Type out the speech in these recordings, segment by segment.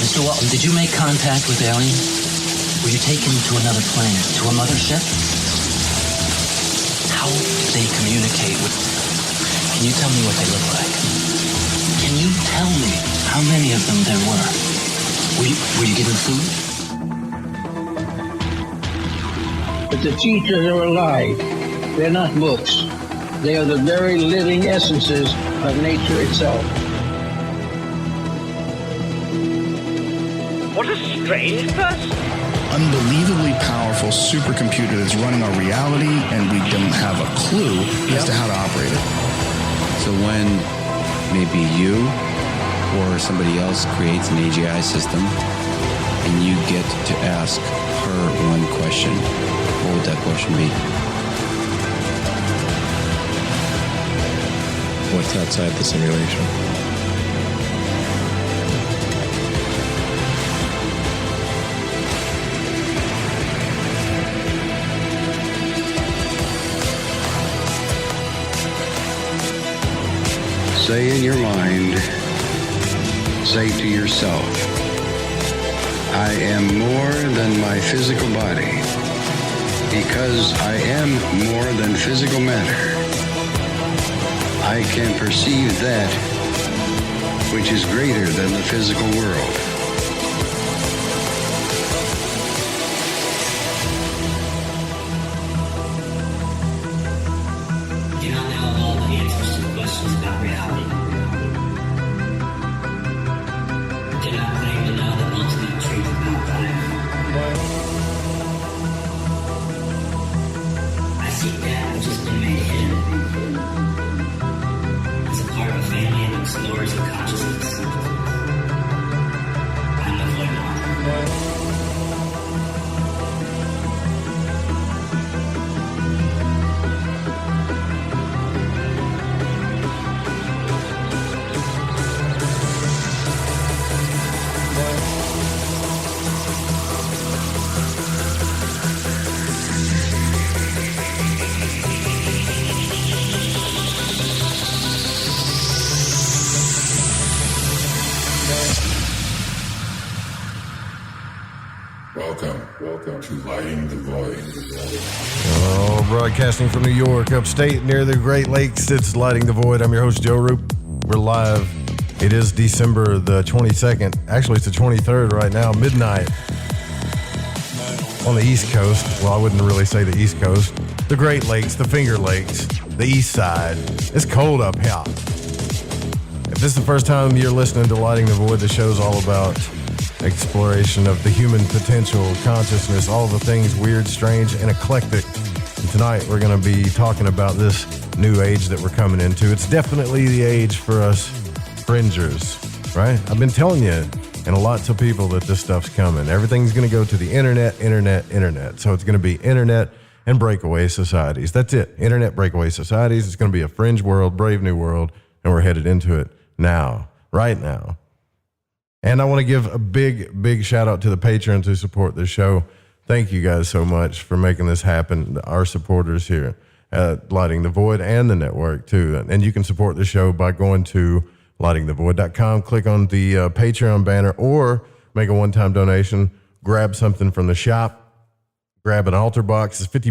Mr. Walton, did you make contact with aliens? Were you taken to another planet, to a mothership? How did they communicate with... Can you tell me what they look like? Can you tell me how many of them there were? Were you given food? But the teachers are alive. They're not books. They are the very living essences of nature itself. What a strange person. Unbelievably powerful supercomputer that's running our reality, and we don't have a clue as to how to operate it. So when maybe you or somebody else creates an AGI system and you get to ask her one question, what would that question be? What's outside the simulation? Say in your mind, say to yourself, I am more than my physical body, because I am more than physical matter. I can perceive that which is greater than the physical world. Welcome to Lighting the Void. Oh, broadcasting from New York, upstate near the Great Lakes, it's Lighting the Void. I'm your host, Joe Roop. We're live. It is December the 22nd. Actually, it's the 23rd right now, midnight on the East Coast. Well, I wouldn't really say the East Coast. The Great Lakes, the Finger Lakes, the East Side. It's cold up here. If this is the first time you're listening to Lighting the Void, the show's all about exploration of the human potential, consciousness, all the things weird, strange, and eclectic. And tonight we're going to be talking about this new age that we're coming into. It's definitely the age for us fringers, right? I've been telling you and lots of people that this stuff's coming. Everything's going to go to the internet. So it's going to be internet and breakaway societies. That's it. Internet breakaway societies. It's going to be a fringe world, brave new world, and we're headed into it now, right now. And I want to give a big shout out to the patrons who support this show. Thank you guys so much for making this happen. Our supporters here at Lighting the Void and the network too. And you can support the show by going to lightingthevoid.com, click on the Patreon banner, or make a one-time donation, grab something from the shop, grab an altar box. It's 50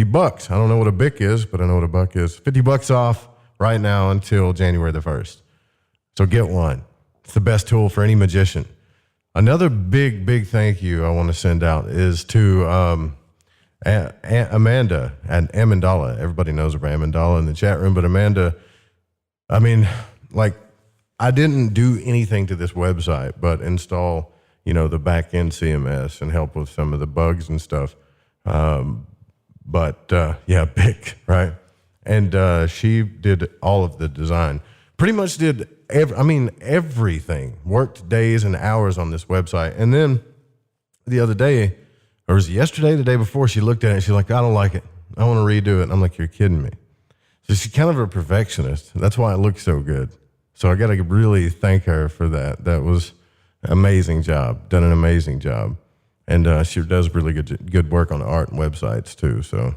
bucks. I don't know what a bic is, but I know what a buck is. 50 bucks off right now until January the 1st. So get one. It's the best tool for any magician. Another big thank you I want to send out is to Amanda and Amandala. Everybody knows about Amandala in the chat room, but Amanda, I mean, like, I didn't do anything to this website but install, the back-end CMS and help with some of the bugs and stuff. Big, right? And she did all of the design. Pretty much did everything. Worked days and hours on this website. And then the other day, or was it yesterday, the day before, she looked at it and she's like, I don't like it. I want to redo it. And I'm like, you're kidding me. So she's kind of a perfectionist. That's why it looks so good. So I got to really thank her for that. That was an amazing job. Done an amazing job. And she does really good work on art and websites too. So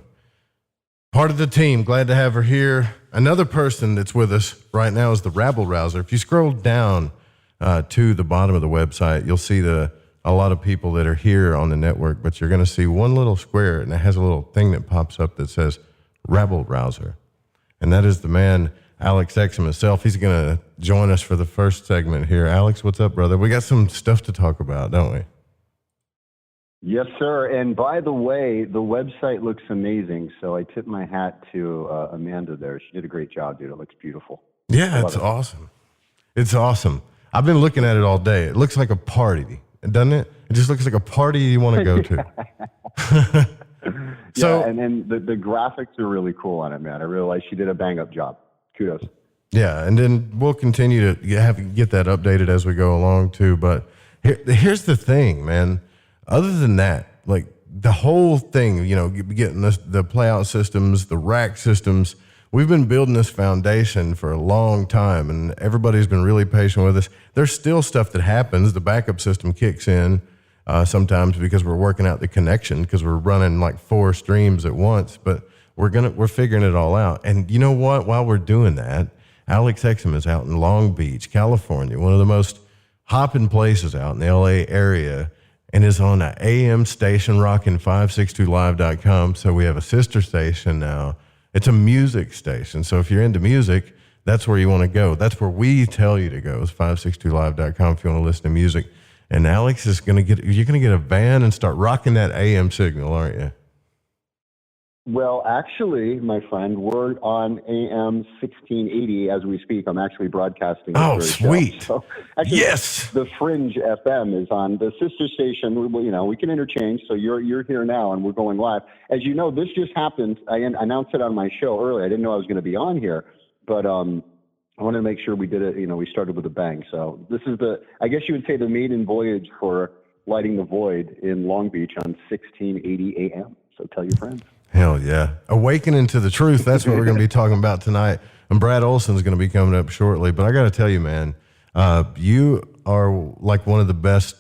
part of the team, glad to have her here. Another person that's with us right now is the Rabble Rouser. If you scroll down to the bottom of the website, you'll see a lot of people that are here on the network, but you're going to see one little square, and it has a little thing that pops up that says Rabble Rouser. And that is the man, Alex Exum himself. He's going to join us for the first segment here. Alex, what's up, brother? We got some stuff to talk about, don't we? Yes, sir. And by the way, the website looks amazing. So I tip my hat to Amanda there. She did a great job, dude. It looks beautiful. Yeah, it's awesome. It's awesome. I've been looking at it all day. It looks like a party, doesn't it? It just looks like a party you want to go to. So, yeah, and the graphics are really cool on it, man. I realize she did a bang-up job. Kudos. Yeah, and then we'll continue to get that updated as we go along, too. But here's the thing, man. Other than that, like the whole thing, getting the playout systems, the rack systems, we've been building this foundation for a long time, and everybody's been really patient with us. There's still stuff that happens. The backup system kicks in sometimes because we're working out the connection because we're running like 4 streams at once, but we're figuring it all out. And you know what? While we're doing that, Alex Exum is out in Long Beach, California, one of the most hopping places out in the LA area, and is on an AM station rocking 562live.com. So we have a sister station now. It's a music station. So if you're into music, that's where you want to go. That's where we tell you to go, is 562live.com if you want to listen to music. And Alex is you're going to get a van and start rocking that AM signal, aren't you? Well, actually, my friend, we're on AM 1680 as we speak. I'm actually broadcasting. Oh, sweet. So actually, yes. The Fringe FM is on the sister station. We can interchange. So you're here now and we're going live. As you know, this just happened. I announced it on my show earlier. I didn't know I was going to be on here, but I wanted to make sure we did it. We started with a bang. So this is I guess you would say the maiden voyage for Lighting the Void in Long Beach on 1680 AM. So tell your friends. Hell yeah. Awakening to the truth. That's what we're going to be talking about tonight. And Brad Olsen's going to be coming up shortly. But I got to tell you, man, you are like one of the best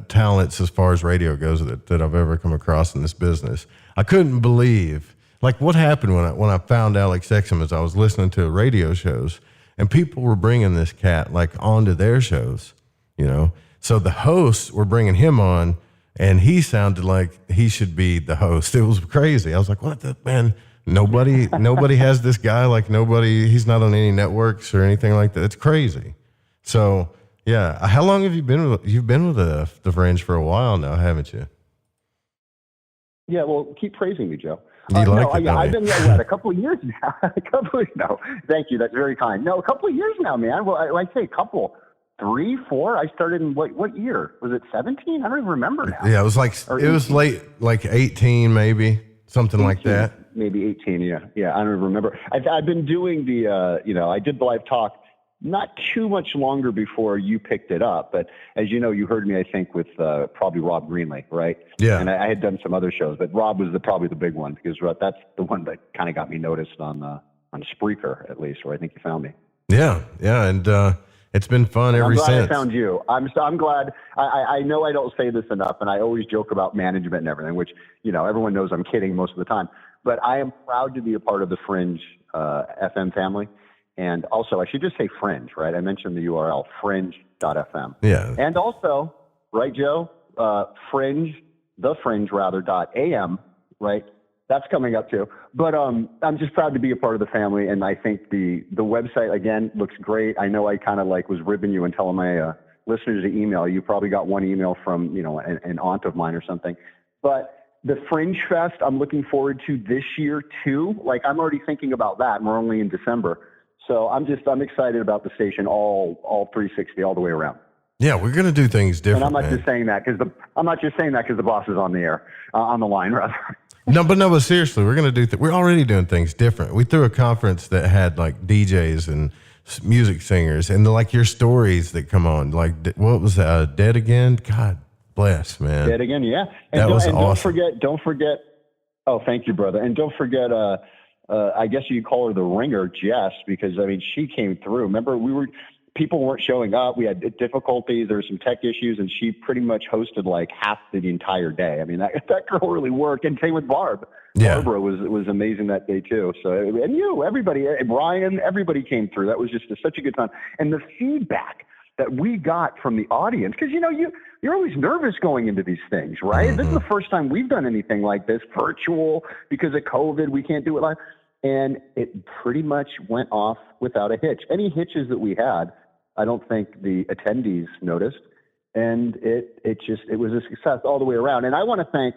talents as far as radio goes that I've ever come across in this business. I couldn't believe, like, what happened when I found Alex Exum as I was listening to radio shows, and people were bringing this cat, like, onto their shows, So the hosts were bringing him on, and he sounded like he should be the host. It was crazy. I was like, what the, man? Nobody has this guy. Like he's not on any networks or anything like that. It's crazy. So yeah. How long have you been with, the Fringe for a while now, haven't you? Yeah. Well, keep praising me, Joe. I've been there a couple of years now. No, thank you. That's very kind. No, a couple of years now, man. Well, I say a couple. 3, 4. I started in what year? Was it 17? I don't even remember now. Yeah, it was late, like 18, maybe something 18, like that. Maybe 18. Yeah. I don't even remember. I've been doing the, I did the live talk not too much longer before you picked it up, but as you know, you heard me, I think, with probably Rob Greenlee, right? Yeah. And I had done some other shows, but Rob was probably the big one because that's the one that kind of got me noticed on Spreaker, at least, where I think you found me. Yeah, and. It's been fun ever since. I'm glad I found you. I'm glad. I know I don't say this enough, and I always joke about management and everything, which, everyone knows I'm kidding most of the time. But I am proud to be a part of the Fringe FM family. And also, I should just say Fringe, right? I mentioned the URL, fringe.fm. Yeah. And also, right, Joe? .am, right? That's coming up too. But I'm just proud to be a part of the family, and I think the website, again, looks great. I know I kind of was ribbing you and telling my listeners to email. You probably got one email from, an aunt of mine or something. But the Fringe Fest, I'm looking forward to this year too. I'm already thinking about that, and we're only in December. So I'm excited about the station all 360 all the way around. Yeah, we're going to do things different. And I'm not just saying that because the boss is on the air, on the line rather. No, but seriously, we're going to do we're already doing things different. We threw a conference that had DJs and music singers and your stories that come on. What was that? Dead Again? God bless, man. Dead Again, yeah. And that was awesome. Don't forget. Oh, thank you, brother. And don't forget, I guess you call her the ringer, Jess, because she came through. Remember, people weren't showing up. We had difficulties. There were some tech issues, and she pretty much hosted half the entire day. That girl really worked. And same with Barb. Yeah. Barbara was amazing that day too. So, and everybody, Brian, everybody came through. That was just such a good time. And the feedback that we got from the audience. Because, you're always nervous going into these things, right? Mm-hmm. This is the first time we've done anything like this, virtual, because of COVID. We can't do it live. And it pretty much went off without a hitch. Any hitches that we had, I don't think the attendees noticed. And it was a success all the way around. And I want to thank,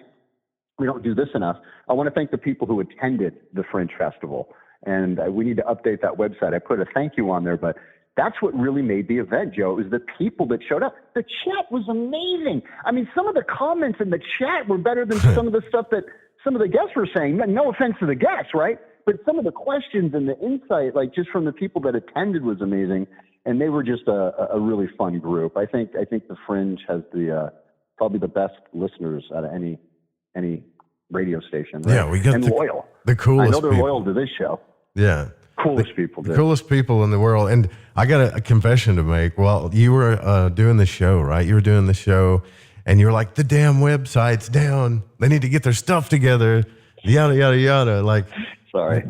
we don't do this enough, I want to thank the people who attended the Fringe Festival. And we need to update that website. I put a thank you on there, but that's what really made the event, Joe. It was the people that showed up. The chat was amazing. I mean, some of the comments in the chat were better than some of the stuff that some of the guests were saying. No offense to the guests, right? But some of the questions and the insight, like just from the people that attended, was amazing. And they were just a really fun group. I think the Fringe has the probably the best listeners out of any radio station. Right? Yeah, we got loyal. The coolest. I know they're people. Loyal to this show. Yeah. Coolest people. The coolest people in the world. And I got a confession to make. Well, you were doing the show, right? You were doing the show, and you were like, the damn website's down. They need to get their stuff together. Yada, yada, yada. Like, sorry.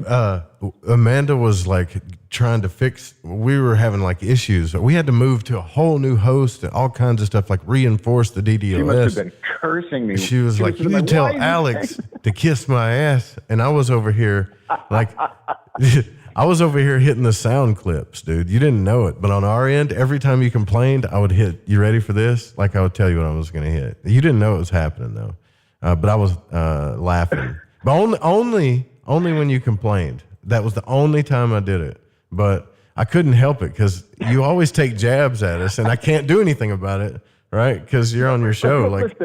Amanda was like trying to fix, we were having like issues. We had to move to a whole new host and all kinds of stuff, like reinforce the DDoS. She must have been cursing me. She was like, you tell Alex to kiss my ass. And I was over here like, I was over here hitting the sound clips, dude. You didn't know it. But on our end, every time you complained, I would hit, you ready for this? Like I would tell you what I was going to hit. You didn't know it was happening though. But I was laughing. But only when you complained. That was the only time I did it. But I couldn't help it because you always take jabs at us, and I can't do anything about it, right? Because you're on your show. Like,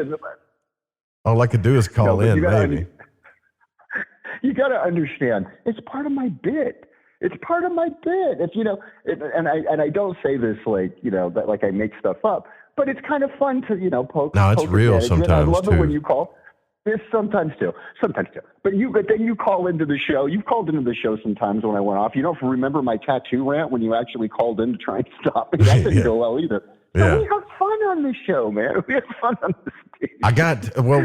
all I could do is call in, maybe. You got to understand, it's part of my bit. It's part of my bit. It's, and I don't say this like, that like I make stuff up, but it's kind of fun to, poke. No, it's real sometimes. I love too. It when you call. Yes, sometimes too. But then you call into the show. You've called into the show sometimes when I went off. You don't remember my tattoo rant when you actually called in to try and stop me? That didn't go well either. So we have fun on the show, man. We have fun on the stage.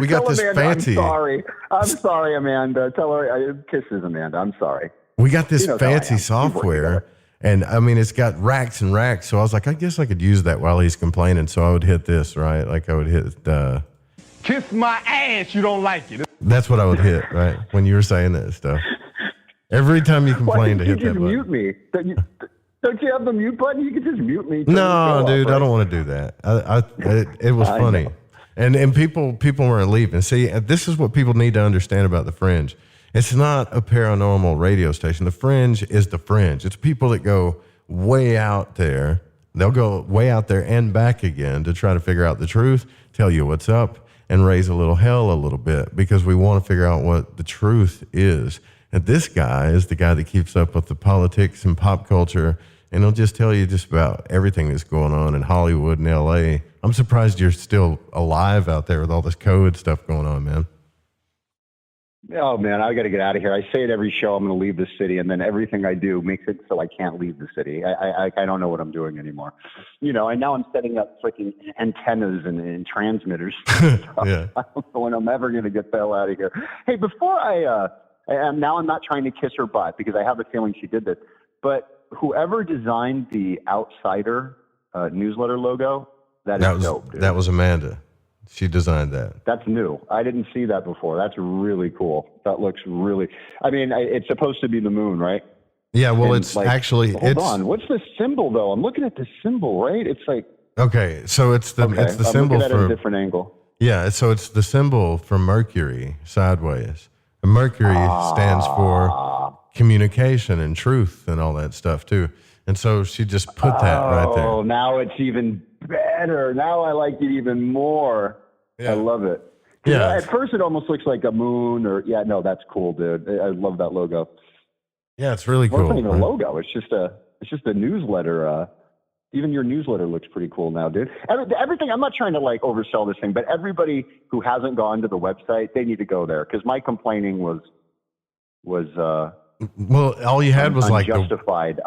We got this Amanda, fancy. I'm sorry, Amanda. Tell her, kisses, Amanda. I'm sorry. We got this fancy software, and I mean, it's got racks and racks. So I was like, I guess I could use that while he's complaining. So I would hit this, right? Like I would hit kiss my ass, you don't like it. That's what I would hit, right? When you were saying that stuff. Every time you complain to hit that button. Why don't you just mute me? Don't you have the mute button? You can just mute me. No, dude, I don't want to do that. It was funny. And people weren't leaving. See, this is what people need to understand about the Fringe. It's not a paranormal radio station. The Fringe is the Fringe. It's people that go way out there. They'll go way out there and back again to try to figure out the truth, tell you what's up, and raise a little hell a little bit because we want to figure out what the truth is. And this guy is the guy that keeps up with the politics and pop culture, and he'll just tell you just about everything that's going on in Hollywood and LA. I'm surprised you're still alive out there with all this COVID stuff going on, man. Oh, man, I got to get out of here. I say it every show, I'm going to leave the city, and then everything I do makes it so I can't leave the city. I don't know what I'm doing anymore. And now I'm setting up freaking antennas and transmitters. Yeah. I don't know when I'm ever going to get the hell out of here. Hey, before I'm not trying to kiss her butt because I have a feeling she did this, but whoever designed the Outsider newsletter logo, that is dope, dude. That was Amanda. She designed that. That's new. I didn't see that before. That's really cool. That looks really, it's supposed to be the moon, right? Yeah, well, it's actually, hold on. What's the symbol though? I'm looking at the symbol, right? It's like, okay, so it's the symbol looking at it at a different angle. Yeah, so it's the symbol for Mercury sideways. And Mercury stands for communication and truth and all that stuff too. And so she just put that right there. Oh, now it's even better. Now I like it even more. Yeah. I love it. Yeah. At first it almost looks like a moon that's cool, dude. I love that logo. Yeah, it's really cool. It's not even a logo. It's just a newsletter. Even your newsletter looks pretty cool now, dude. Everything, I'm not trying to like oversell this thing, but everybody who hasn't gone to the website, they need to go there because my complaining was well, all you had was unjustified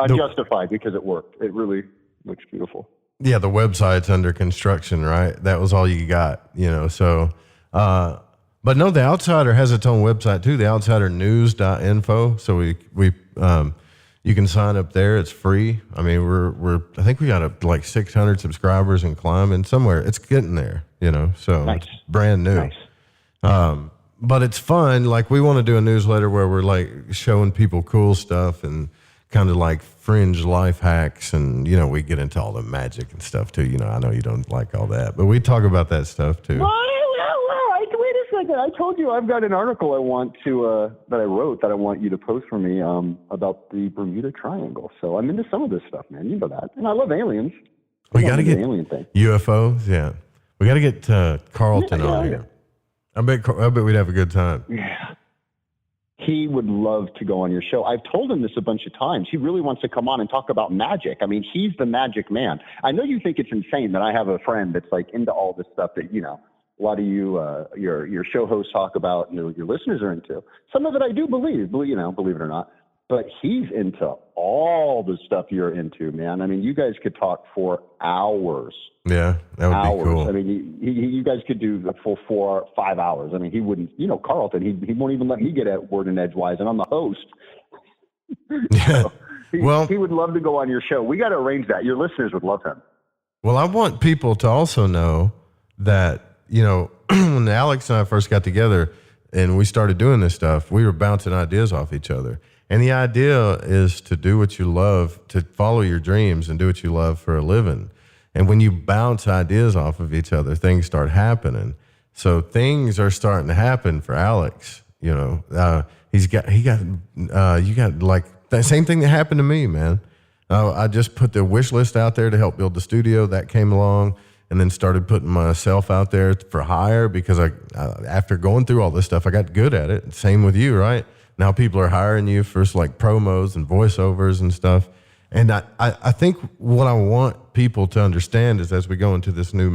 because it worked. It really looks beautiful. Yeah, the website's under construction, right? That was all you got, so, but no, the Outsider has its own website too, the outsidernews.info. So we You can sign up there. It's free. I mean, I think we got like 600 subscribers and climbing somewhere. It's getting there, so nice. It's brand new. Nice. But it's fun. Like, we want to do a newsletter where we're like showing people cool stuff and kind of like fringe life hacks. And, we get into all the magic and stuff too. I know you don't like all that, but we talk about that stuff too. Wait a second. I told you I've got an article I want to, that I wrote that I want you to post for me, about the Bermuda Triangle. So I'm into some of this stuff, man. You know that. And I love aliens. We got to get alien thing. UFOs. Yeah. We got to get Carlton on here. I bet we'd have a good time. Yeah. He would love to go on your show. I've told him this a bunch of times. He really wants to come on and talk about magic. I mean, he's the magic man. I know you think it's insane that I have a friend that's like into all this stuff that, a lot of you, your show hosts talk about, and your listeners are into. Some of it I do believe it or not. But he's into all the stuff you're into, man. I mean, you guys could talk for hours. Yeah, that would be cool. I mean, you guys could do the full 4 or 5 hours. I mean, he wouldn't, Carlton, he won't even let me get a word in edgewise, and I'm the host. Yeah. So he would love to go on your show. We got to arrange that. Your listeners would love him. Well, I want people to also know that, when Alex and I first got together and we started doing this stuff, we were bouncing ideas off each other. And the idea is to do what you love, to follow your dreams and do what you love for a living. And when you bounce ideas off of each other, things start happening. So things are starting to happen for Alex. You got like the same thing that happened to me, man. I just put the wish list out there to help build the studio. That came along, and then started putting myself out there for hire because after going through all this stuff, I got good at it. Same with you, right? Now people are hiring you for like promos and voiceovers and stuff. And I think what I want people to understand is, as we go into this new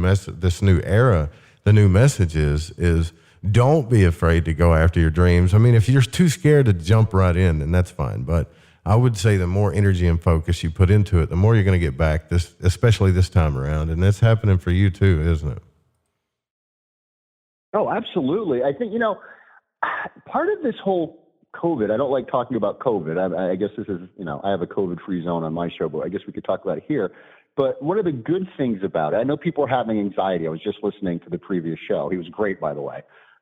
era, the new message is don't be afraid to go after your dreams. I mean, if you're too scared to jump right in, then that's fine. But I would say the more energy and focus you put into it, the more you're going to get back, especially this time around. And that's happening for you too, isn't it? Oh, absolutely. I think, part of this whole COVID, I don't like talking about COVID. I guess this is, I have a COVID-free zone on my show, but I guess we could talk about it here. But what are the good things about it? I know people are having anxiety. I was just listening to the previous show. He was great, by the way,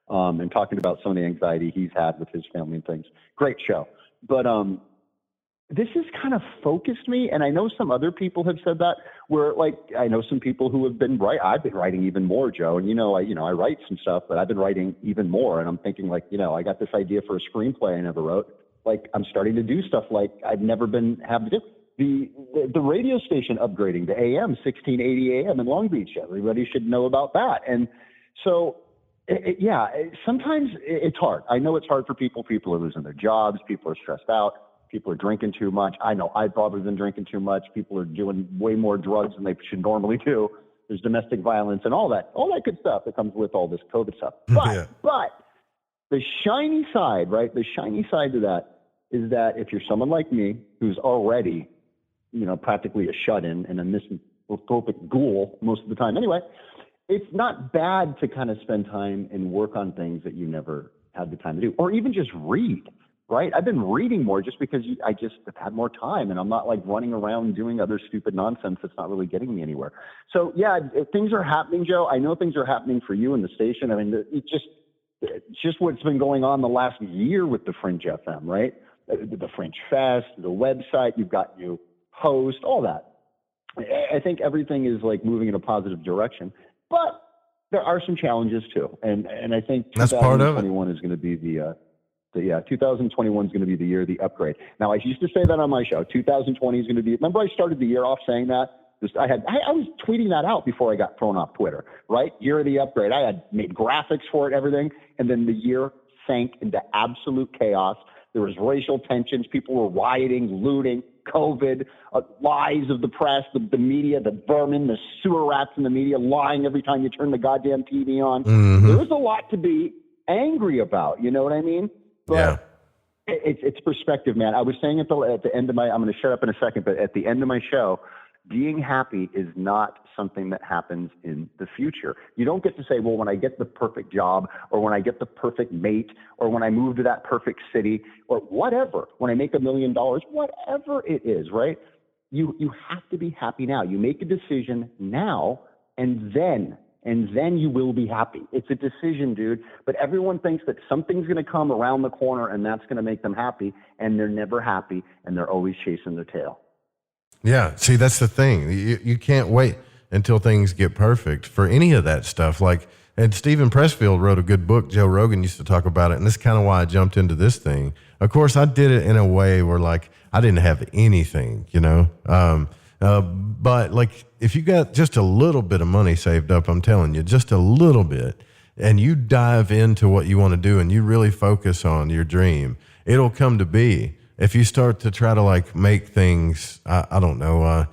and talking about some of the anxiety he's had with his family and things. Great show. But this has kind of focused me, and I know some other people have said that, where I know some people who have been I've been writing even more, Joe, and I write some stuff, but I've been writing even more, and I'm thinking I got this idea for a screenplay I never wrote. I'm starting to do stuff I've never been having to do. The radio station upgrading to AM 1680 AM in Long Beach. Everybody should know about that. And so, sometimes it's hard. I know it's hard for people. People are losing their jobs. People are stressed out. People are drinking too much. I know I've probably been drinking too much. People are doing way more drugs than they should normally do. There's domestic violence and all that good stuff that comes with all this COVID stuff. But the shiny side, right? The shiny side to that is that if you're someone like me who's already, practically a shut-in and a misanthropic ghoul most of the time anyway, it's not bad to kind of spend time and work on things that you never had the time to do, or even just read. Right? I've been reading more just because I just have had more time, and I'm not running around doing other stupid nonsense that's not really getting me anywhere. So things are happening, Joe. I know things are happening for you in the station. I mean, it's just what's been going on the last year with the Fringe FM, right? The Fringe Fest, the website, you've got new host, all that. I think everything is moving in a positive direction, but there are some challenges too. And I think that's part of it. 2021 is going to be 2021 is going to be the year of the upgrade. Now, I used to say that on my show. 2020 is going to be. Remember, I started the year off saying that. I was tweeting that out before I got thrown off Twitter. Right, year of the upgrade. I had made graphics for it, everything, and then the year sank into absolute chaos. There was racial tensions. People were rioting, looting, COVID, lies of the press, the media, the vermin, the sewer rats in the media, lying every time you turn the goddamn TV on. Mm-hmm. There was a lot to be angry about. You know what I mean? But it's perspective, man. I was saying at the end of I'm going to shut up in a second, but at the end of my show, being happy is not something that happens in the future. You don't get to say, well, when I get the perfect job, or when I get the perfect mate, or when I move to that perfect city, or whatever, when I make $1 million, whatever it is, right? You have to be happy now. You make a decision now, and then you will be happy. It's a decision, dude. But everyone thinks that something's going to come around the corner and that's going to make them happy, and they're never happy, and they're always chasing their tail. Yeah, see, that's the thing. You can't wait until things get perfect for any of that stuff. Like, and Stephen Pressfield wrote a good book. Joe Rogan used to talk about it, and this is kind of why I jumped into this thing. Of course, I did it in a way where, like, I didn't have anything, you know? But, like, if you got just a little bit of money saved up, I'm telling you, just a little bit, and you dive into what you want to do and you really focus on your dream, it'll come to be. If you start to try to, like, make things, I don't know,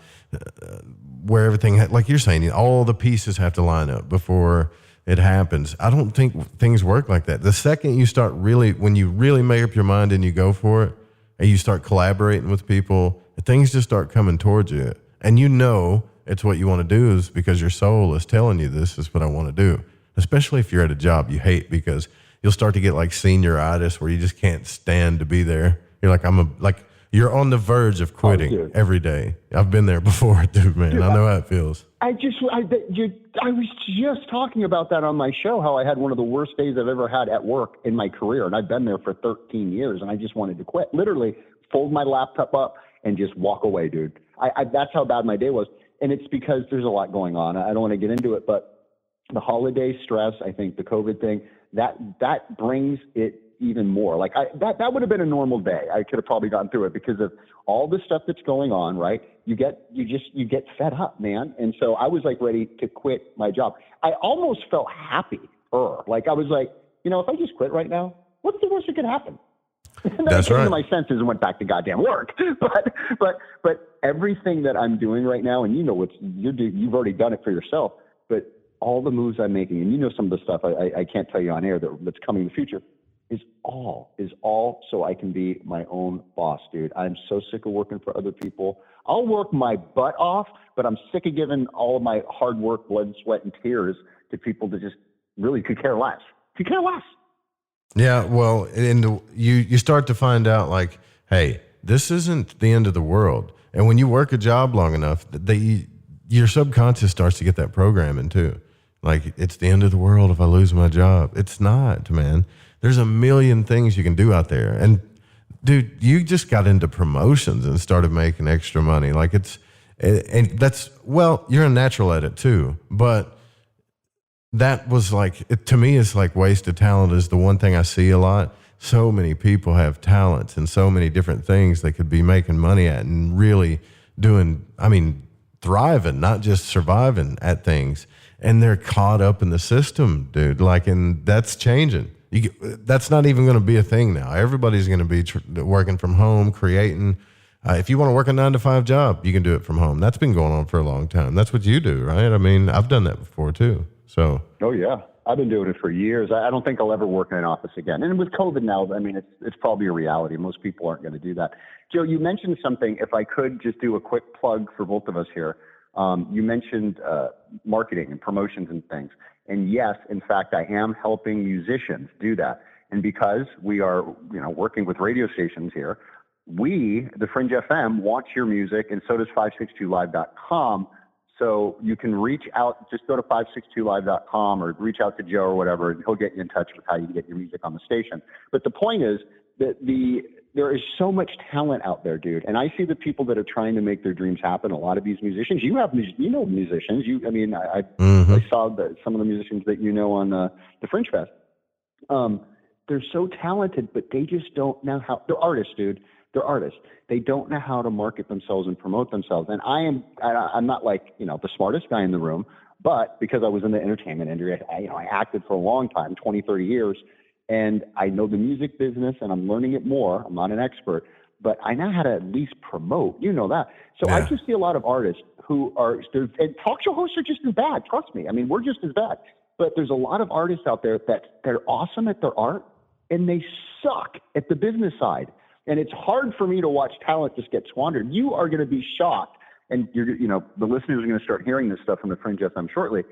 where everything, like you're saying, all the pieces have to line up before it happens. I don't think things work like that. The second you start when you really make up your mind and you go for it, and you start collaborating with people, things just start coming towards you. And you know it's what you want to do is because your soul is telling you this is what I want to do. Especially if you're at a job you hate, because you'll start to get like senioritis where you just can't stand to be there. You're like, you're on the verge of quitting every day. I've been there before, dude, man. Dude, I know how it feels. I was just talking about that on my show, how I had one of the worst days I've ever had at work in my career. And I've been there for 13 years and I just wanted to quit. Literally fold my laptop up and just walk away, dude. That's how bad my day was. And it's because there's a lot going on. I don't want to get into it, but the holiday stress, I think the COVID thing, that brings it even more. Like that would have been a normal day. I could have probably gotten through it because of all the stuff that's going on, right? You get fed up, man. And so I was like ready to quit my job. I almost felt happy. Like I was like, if I just quit right now, what's the worst that could happen? And then That's I came right. to my senses and went back to goddamn work. But everything that I'm doing right now, and you've already done it for yourself, but all the moves I'm making, and some of the stuff I can't tell you on air that's coming in the future, is all so I can be my own boss, dude. I'm so sick of working for other people. I'll work my butt off, but I'm sick of giving all of my hard work, blood, sweat, and tears to people that just really could care less. Could care less. Yeah, well, and you start to find out, like, hey, this isn't the end of the world. And when you work a job long enough, your subconscious starts to get that programming too. Like, it's the end of the world if I lose my job. It's not, man. There's a million things you can do out there. And dude, you just got into promotions and started making extra money. Like you're a natural at it too, but that was like, to me, it's like wasted talent is the one thing I see a lot. So many people have talents and so many different things they could be making money at and really thriving, not just surviving at things. And they're caught up in the system, dude. Like, and that's changing. That's not even going to be a thing now. Everybody's going to be working from home, creating. If you want to work a 9-to-5 job, you can do it from home. That's been going on for a long time. That's what you do, right? I mean, I've done that before too. So. Oh yeah, I've been doing it for years. I don't think I'll ever work in an office again. And with COVID now, I mean, it's probably a reality. Most people aren't going to do that. Joe, you mentioned something. If I could just do a quick plug for both of us here. You mentioned marketing and promotions and things. And yes, in fact, I am helping musicians do that. And because we are, working with radio stations here, the Fringe FM, wants your music, and so does 562live.com. So you can reach out, just go to 562live.com or reach out to Joe or whatever, and he'll get you in touch with how you can get your music on the station. But the point is that there is so much talent out there, dude. And I see the people that are trying to make their dreams happen. A lot of these musicians, musicians. I saw some of the musicians that on the Fringe Fest. They're so talented, but they just don't know how. They're artists, dude. They're artists. They don't know how to market themselves and promote themselves. And I'm not like, the smartest guy in the room, but because I was in the entertainment industry, I acted for a long time, 20, 30 years. And I know the music business and I'm learning it more. I'm not an expert, but I know how to at least promote, that. So yeah. I just see a lot of artists who and talk show hosts are just as bad. Trust me. I mean, we're just as bad, but there's a lot of artists out there that they're awesome at their art and they suck at the business side. And it's hard for me to watch talent just get squandered. You are going to be shocked and the listeners are going to start hearing this stuff from the Fringe FM shortly,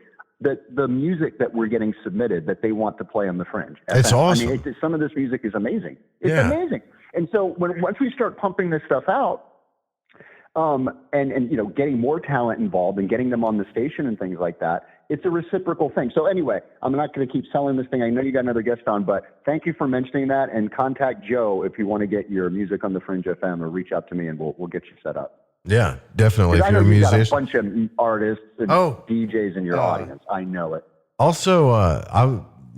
that the music that we're getting submitted that they want to play on the Fringe. It's awesome. I mean, some of this music is amazing. It's amazing. And so once we start pumping this stuff out, and getting more talent involved and getting them on the station and things like that, it's a reciprocal thing. So anyway, I'm not going to keep selling this thing. I know you got another guest on, but thank you for mentioning that, and contact Joe if you want to get your music on the Fringe FM, or reach out to me and we'll get you set up. Yeah, definitely. If I you're know a you've got a musician, bunch of artists and DJs in your audience. I know it. Also,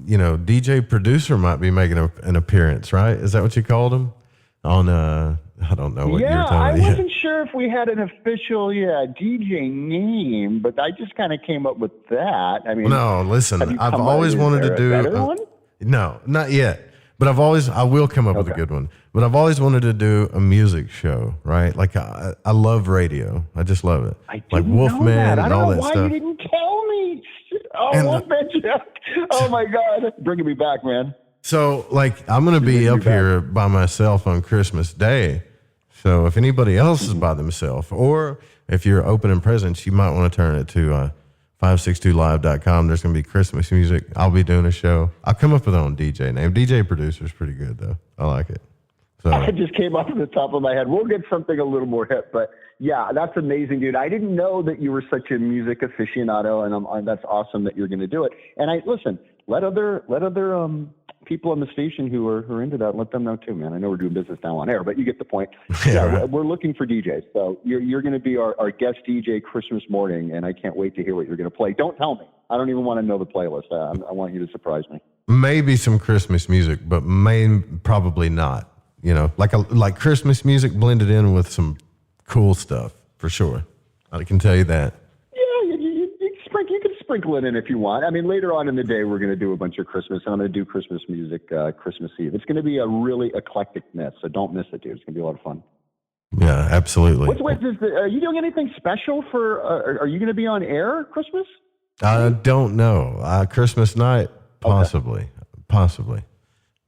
DJ producer might be making an appearance, right? Is that what you called him? On I don't know what you were talking about. I wasn't sure if we had an official DJ name, but I just kind of came up with that. I mean, no, listen, I've always wanted to do a better one? No, not yet. But I will come up with a good one. But I've always wanted to do a music show, right? Like I love radio. I just love it. Like Wolfman and all that stuff. I don't know why you didn't tell me. Oh, Wolfman Jack. Oh my God. Bringing me back, man. So, I'm going to be up here by myself on Christmas Day. So, if anybody else is by themselves, or if you're opening presents, you might want to turn it to 562live.com. There's going to be Christmas music. I'll be doing a show. I'll come up with my own DJ name. DJ producer is pretty good, though. I like it. So I just came off the top of my head. We'll get something a little more hip, but yeah, that's amazing, dude. I didn't know that you were such a music aficionado, and that's awesome that you're going to do it. And let other people on the station who are into that, let them know too, man. I know we're doing business now on air, but you get the point. Yeah, we're looking for DJs. So you're going to be our guest DJ Christmas morning, and I can't wait to hear what you're going to play. Don't tell me. I don't even want to know the playlist. I want you to surprise me. Maybe some Christmas music, but probably not. Like Christmas music blended in with some cool stuff, for sure. I can tell you that. You can sprinkle it in if you want. I mean, later on in the day, we're going to do a bunch of Christmas, and I'm going to do Christmas music Christmas Eve. It's going to be a really eclectic mix, so don't miss it, dude. It's going to be a lot of fun. Yeah, absolutely. Are you doing anything special for, are you going to be on air Christmas? I don't know. Christmas night, possibly.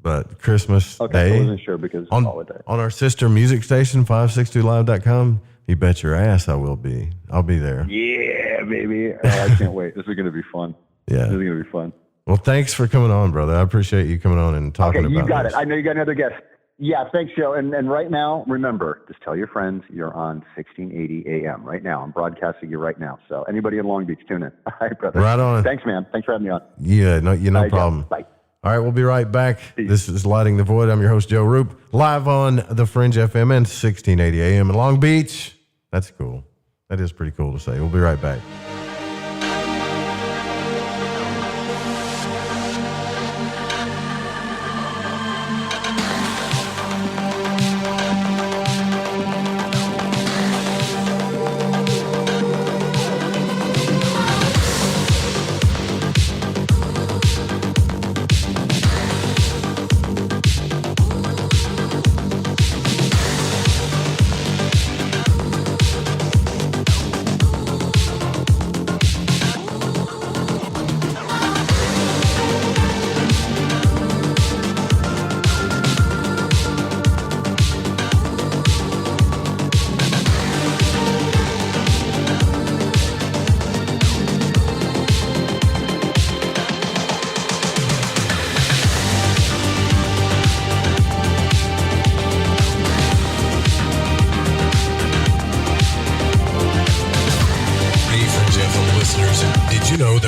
But Christmas Day. I wasn't sure because on holiday. On our sister music station, 562live.com, you bet your ass I will be. I'll be there. Yeah, baby. I can't wait. This is going to be fun. Yeah. This is going to be fun. Well, thanks for coming on, brother. I appreciate you coming on and talking about this. Okay, you got it. I know you got another guest. Yeah, thanks, Joe. And right now, remember, just tell your friends you're on 1680 AM right now. I'm broadcasting you right now. So anybody in Long Beach, tune in. All right, brother. Right on. Thanks, man. Thanks for having me on. Yeah, no problem. Bye. All right, we'll be right back. Peace. This is Lighting the Void. I'm your host, Joe Roop, live on the Fringe FM and 1680 AM in Long Beach. That's cool. That is pretty cool to say. We'll be right back.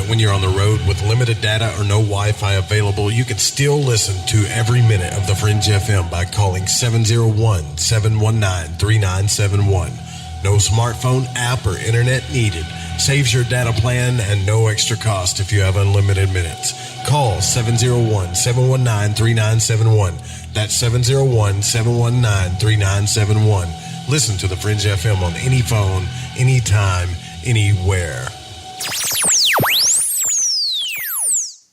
When you're on the road with limited data or no Wi-Fi available, you can still listen to every minute of the Fringe FM by calling 701-719-3971. No smartphone app or internet needed. Saves your data plan and no extra cost if you have unlimited minutes. Call 701-719-3971. That's 701-719-3971. Listen to the Fringe FM on any phone, anytime, anywhere.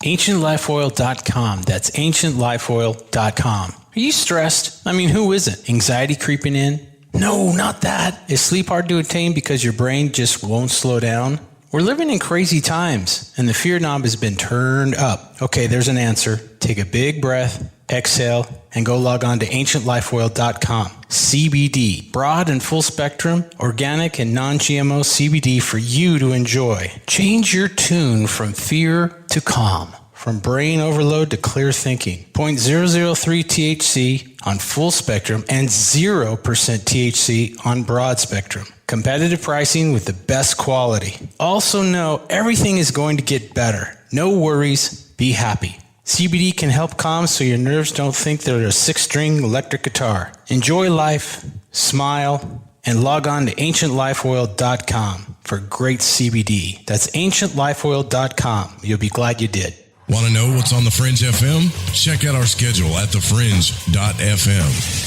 AncientLifeOil.com. That's AncientLifeOil.com. Are you stressed? I mean, who isn't? Anxiety creeping in? No, not that. Is sleep hard to attain because your brain just won't slow down? We're living in crazy times, and the fear knob has been turned up. Okay, there's an answer. Take a big breath. exhale, and go log on to ancientlifeoil.com. CBD, broad and full spectrum, organic and non-GMO CBD for you to enjoy. Change your tune from fear to calm, from brain overload to clear thinking. 0.003 THC on full spectrum and 0% THC on broad spectrum. Competitive pricing with the best quality. Also know everything is going to get better. No worries, be happy. CBD can help calm so your nerves don't think they're a 6-string electric guitar. Enjoy life, smile, and log on to ancientlifeoil.com for great CBD. That's ancientlifeoil.com. You'll be glad you did. Want to know what's on the Fringe FM? Check out our schedule at thefringe.fm.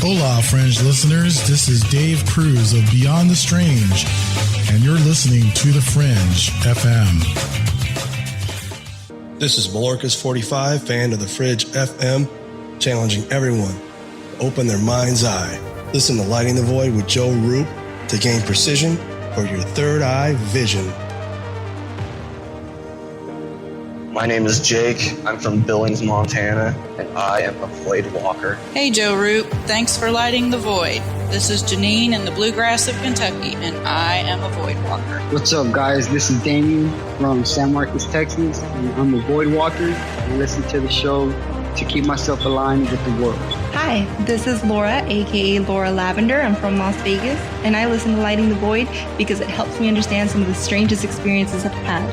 Hola, Fringe listeners. This is Dave Cruz of Beyond the Strange, and you're listening to The Fringe FM. This is Malorcas45, fan of The Fringe FM, challenging everyone to open their mind's eye. Listen to Lighting the Void with Joe Roop to gain precision for your third eye vision. My name is Jake. I'm from Billings, Montana, and I am a void walker. Hey, Joe Roop. Thanks for lighting the void. This is Janine in the bluegrass of Kentucky, and I am a void walker. What's up, guys? This is Damien from San Marcos, Texas, and I'm a void walker. I listen to the show to keep myself aligned with the world. Hi, this is Laura, aka Laura Lavender. I'm from Las Vegas, and I listen to Lighting the Void because it helps me understand some of the strangest experiences I've had.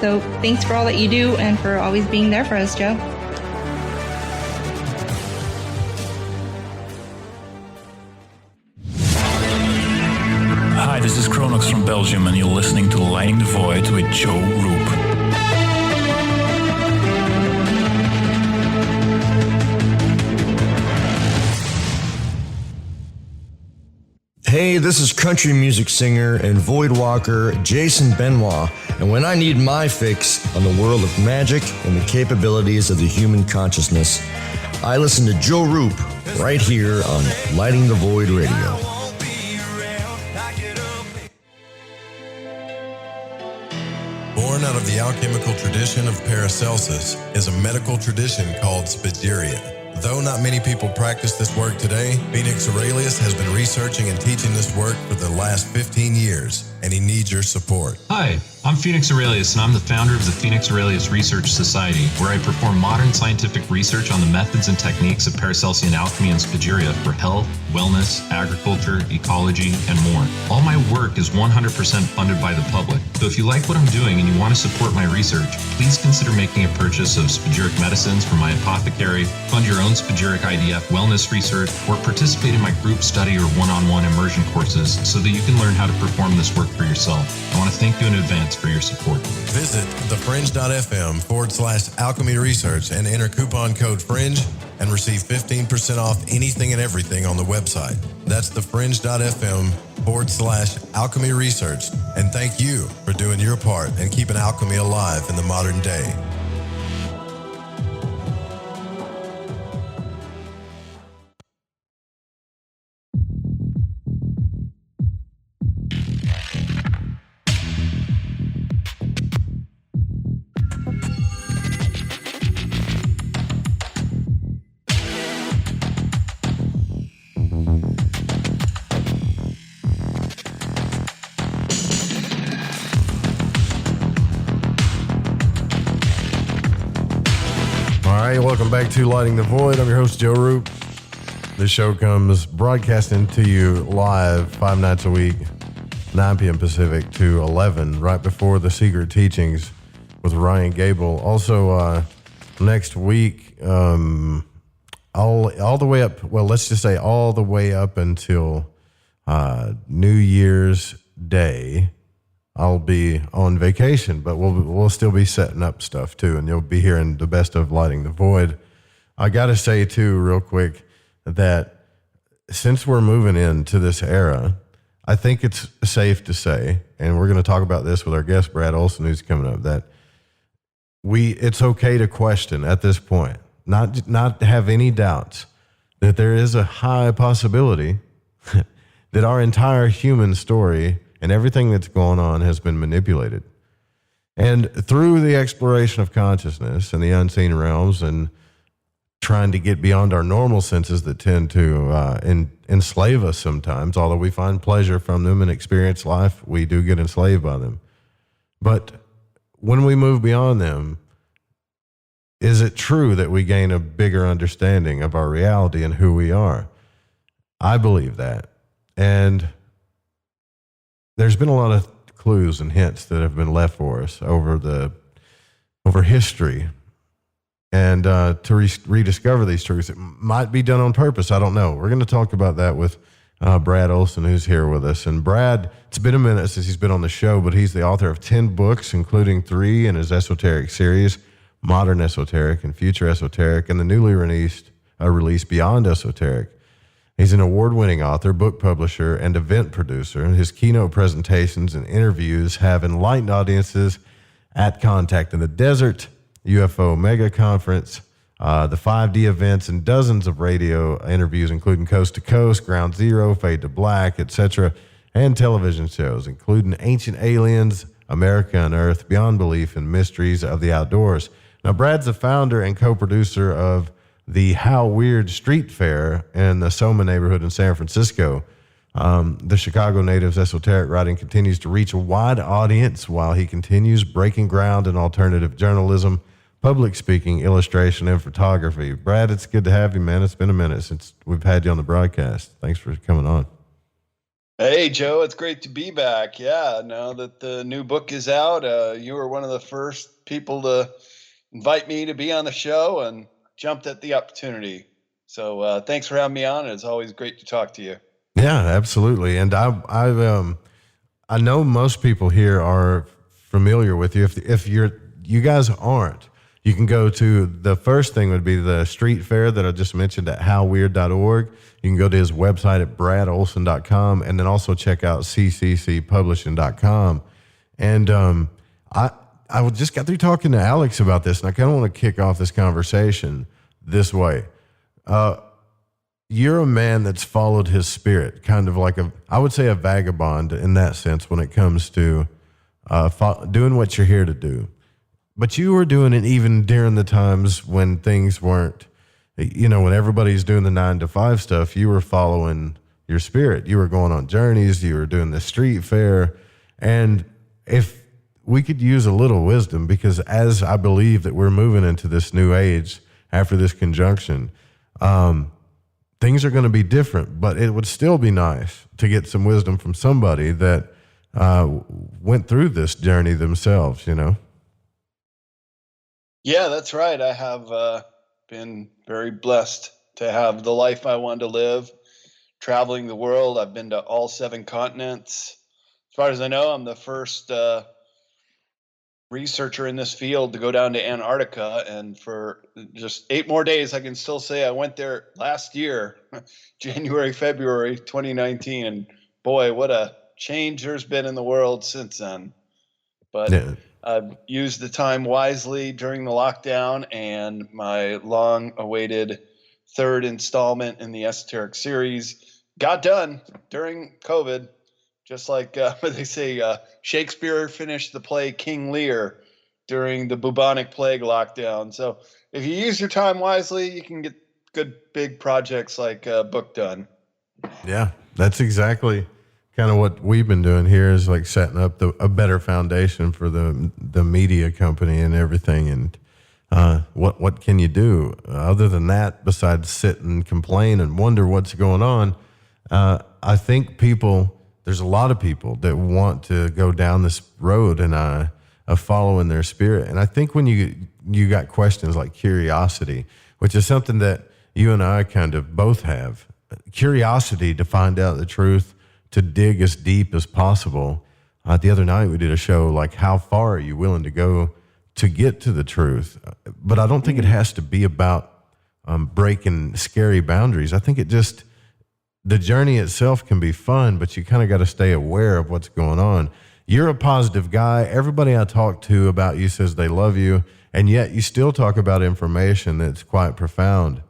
So thanks for all that you do and for always being there for us, Joe. Hi, this is Kronox from Belgium, and you're listening to Lighting the Void with Joe Roop. Hey, this is country music singer and void walker Jason Benoit, and when I need my fix on the world of magic and the capabilities of the human consciousness, I listen to Joe Roop right here on Lighting the Void Radio. Born out of the alchemical tradition of Paracelsus is a medical tradition called Spagyria. Though not many people practice this work today, Phoenix Aurelius has been researching and teaching this work for the last 15 years, and he needs your support. Hi, I'm Phoenix Aurelius, and I'm the founder of the Phoenix Aurelius Research Society, where I perform modern scientific research on the methods and techniques of Paracelsian alchemy and Spagyria for health, wellness, agriculture, ecology, and more. All my work is 100% funded by the public, so if you like what I'm doing and you want to support my research, please consider making a purchase of spagyric medicines from my apothecary, fund your own spagyric IDF wellness research, or participate in my group study or one-on-one immersion courses so that you can learn how to perform this work for yourself. I want to thank you in advance for your support. Visit thefringe.fm/alchemy research and enter coupon code FRINGE and receive 15% off anything and everything on the website. That's thefringe.fm/alchemy research. And thank you for doing your part and keeping alchemy alive in the modern day. Welcome back to Lighting the Void. I'm your host, Joe Roop. This show comes broadcasting to you live 5 nights a week, 9 p.m. Pacific to 11, right before the Secret Teachings with Ryan Gable. Also, next week, all the way up, well, let's just say all the way up until New Year's Day, I'll be on vacation, but we'll still be setting up stuff too, and you'll be hearing the best of Lighting the Void. I got to say too, real quick, that since we're moving into this era, I think it's safe to say, and we're going to talk about this with our guest Brad Olsen, who's coming up, that it's okay to question at this point, not have any doubts that there is a high possibility that our entire human story and everything that's going on has been manipulated. And through the exploration of consciousness and the unseen realms and trying to get beyond our normal senses that tend to enslave us sometimes, although we find pleasure from them and experience life, we do get enslaved by them. But when we move beyond them, is it true that we gain a bigger understanding of our reality and who we are? I believe that. And there's been a lot of clues and hints that have been left for us over history. And to rediscover these truths, it might be done on purpose. I don't know. We're going to talk about that with Brad Olsen, who's here with us. And Brad, it's been a minute since he's been on the show, but he's the author of 10 books, including 3 in his Esoteric Series, Modern Esoteric and Future Esoteric, and the newly released Beyond Esoteric. He's an award-winning author, book publisher, and event producer. His keynote presentations and interviews have enlightened audiences at Contact in the Desert, UFO Mega-Conference, the 5D events, and dozens of radio interviews, including Coast to Coast, Ground Zero, Fade to Black, etc., and television shows, including Ancient Aliens, America Unearthed, Beyond Belief, and Mysteries of the Outdoors. Now, Brad's the founder and co-producer of the Weird Street Faire in the SOMA neighborhood in San Francisco. The Chicago native's esoteric writing continues to reach a wide audience while he continues breaking ground in alternative journalism, public speaking, illustration, and photography. Brad, it's good to have you, man. It's been a minute since we've had you on the broadcast. Thanks for coming on. Hey, Joe, it's great to be back. Yeah, now that the new book is out, you were one of the first people to invite me to be on the show and jumped at the opportunity. So thanks for having me on. It's always great to talk to you. Yeah, absolutely. And I know most people here are familiar with you. If you guys aren't, you can go to, the first thing would be the street fair that I just mentioned at howweird.org. You can go to his website at bradolsen.com, and then also check out cccpublishing.com. And I just got through talking to Alex about this, and I kind of want to kick off this conversation this way. You're a man that's followed his spirit, kind of like I would say a vagabond in that sense when it comes to doing what you're here to do. But you were doing it even during the times when things weren't, when everybody's doing the 9-to-5 stuff, you were following your spirit. You were going on journeys, you were doing the street fair. And if we could use a little wisdom, because as I believe that we're moving into this new age after this conjunction, things are going to be different, but it would still be nice to get some wisdom from somebody that went through this journey themselves, Yeah, that's right. I have been very blessed to have the life I wanted to live, traveling the world. I've been to all 7 continents. As far as I know, I'm the first researcher in this field to go down to Antarctica, and for just 8 more days, I can still say I went there last year, January, February 2019, and boy, what a change there's been in the world since then. But yeah. I've used the time wisely during the lockdown, and my long-awaited 3rd installment in the Esoteric Series got done during COVID. Just like what they say, Shakespeare finished the play King Lear during the bubonic plague lockdown. So if you use your time wisely, you can get good big projects like a book done. Yeah, that's exactly kind of what we've been doing here, is like setting up a better foundation for the media company and everything. And what can you do other than that besides sit and complain and wonder what's going on? I think there's a lot of people that want to go down this road and of following their spirit. And I think when you got questions like curiosity, which is something that you and I kind of both have, curiosity to find out the truth, to dig as deep as possible. The other night we did a show like, how far are you willing to go to get to the truth? But I don't think it has to be about breaking scary boundaries. I think the journey itself can be fun, but you kind of got to stay aware of what's going on. You're a positive guy. Everybody I talk to about you says they love you, and yet you still talk about information that's quite profound.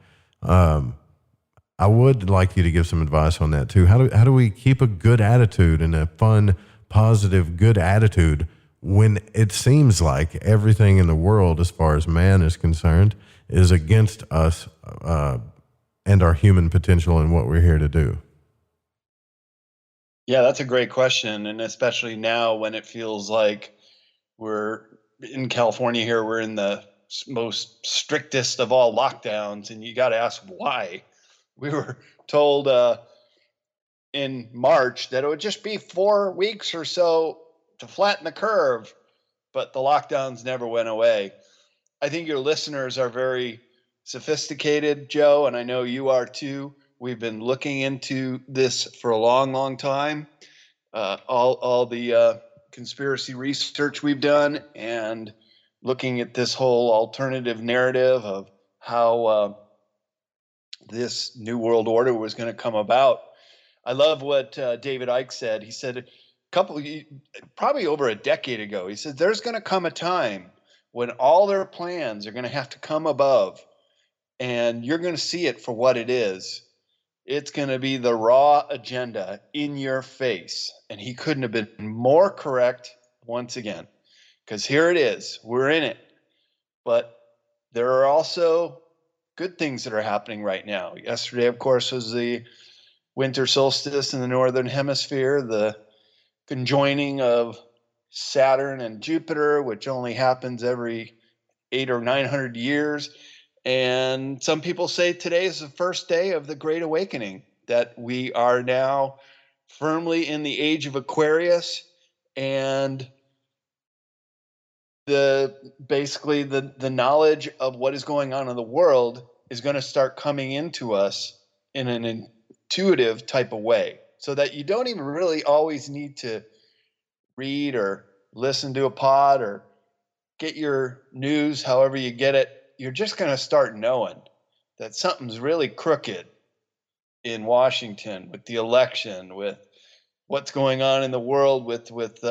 I would like you to give some advice on that too. How do we keep a good attitude and a fun, positive, good attitude when it seems like everything in the world, as far as man is concerned, is against us and our human potential and what we're here to do? Yeah, that's a great question. And especially now when it feels like we're in California here, we're in the most strictest of all lockdowns. And you got to ask why. We were told in March that it would just be 4 weeks or so to flatten the curve, but the lockdowns never went away. I think your listeners are very sophisticated, Joe, and I know you are too. We've been looking into this for a long, long time. All the conspiracy research we've done and looking at this whole alternative narrative of how this new world order was going to come about. I love what David Icke said. He said probably over a decade ago, he said, there's going to come a time when all their plans are going to have to come above, and you're going to see it for what it is. It's going to be the raw agenda in your face. And he couldn't have been more correct once again, because here it is. We're in it. But there are also good things that are happening right now. Yesterday, of course, was the winter solstice in the northern hemisphere, the conjoining of Saturn and Jupiter, which only happens every 800 or 900 years. And some people say today is the first day of the Great Awakening, that we are now firmly in the age of Aquarius, and basically the knowledge of what is going on in the world is going to start coming into us in an intuitive type of way, so that you don't even really always need to read or listen to a pod or get your news however you get it. You're just going to start knowing that something's really crooked in Washington with the election, with what's going on in the world, with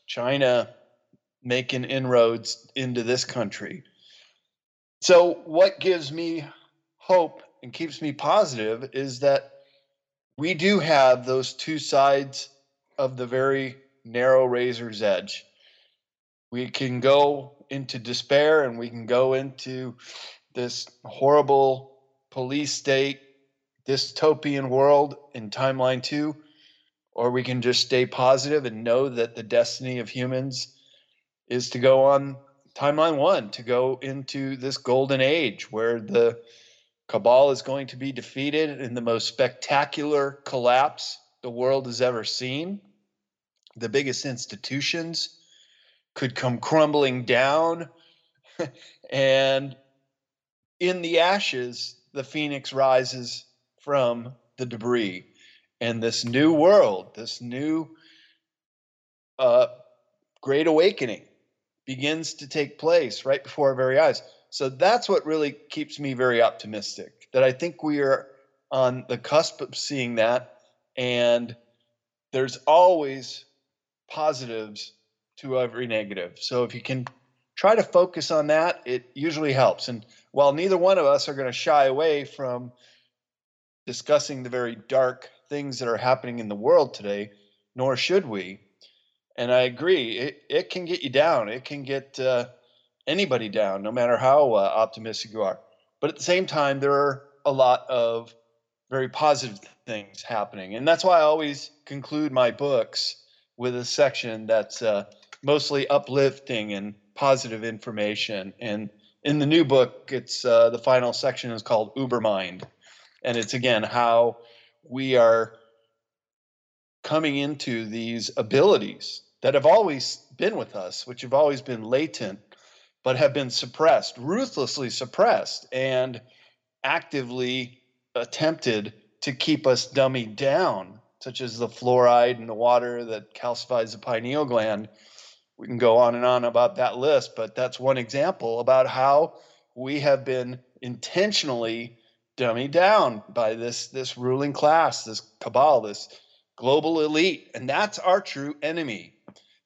China making inroads into this country. So what gives me hope and keeps me positive is that we do have those two sides of the very narrow razor's edge. We can go into despair, and we can go into this horrible police state, dystopian world in timeline 2, or we can just stay positive and know that the destiny of humans is to go on timeline 1, to go into this golden age where the cabal is going to be defeated in the most spectacular collapse the world has ever seen. The biggest institutions could come crumbling down, and in the ashes, the phoenix rises from the debris, and this new world, this new Great Awakening begins to take place right before our very eyes. So that's what really keeps me very optimistic, that I think we are on the cusp of seeing that, and there's always positives to every negative. So if you can try to focus on that, it usually helps. And while neither one of us are going to shy away from discussing the very dark things that are happening in the world today, nor should we. And I agree, it can get you down. It can get anybody down, no matter how optimistic you are. But at the same time, there are a lot of very positive things happening. And that's why I always conclude my books with a section that's mostly uplifting and positive information. And in the new book, it's the final section is called Ubermind. And it's, again, how we are coming into these abilities that have always been with us, which have always been latent, but have been suppressed, ruthlessly suppressed, and actively attempted to keep us dummied down, such as the fluoride in the water that calcifies the pineal gland. We can go on and on about that list, but that's one example about how we have been intentionally dummied down by this ruling class, this cabal, this global elite. And that's our true enemy.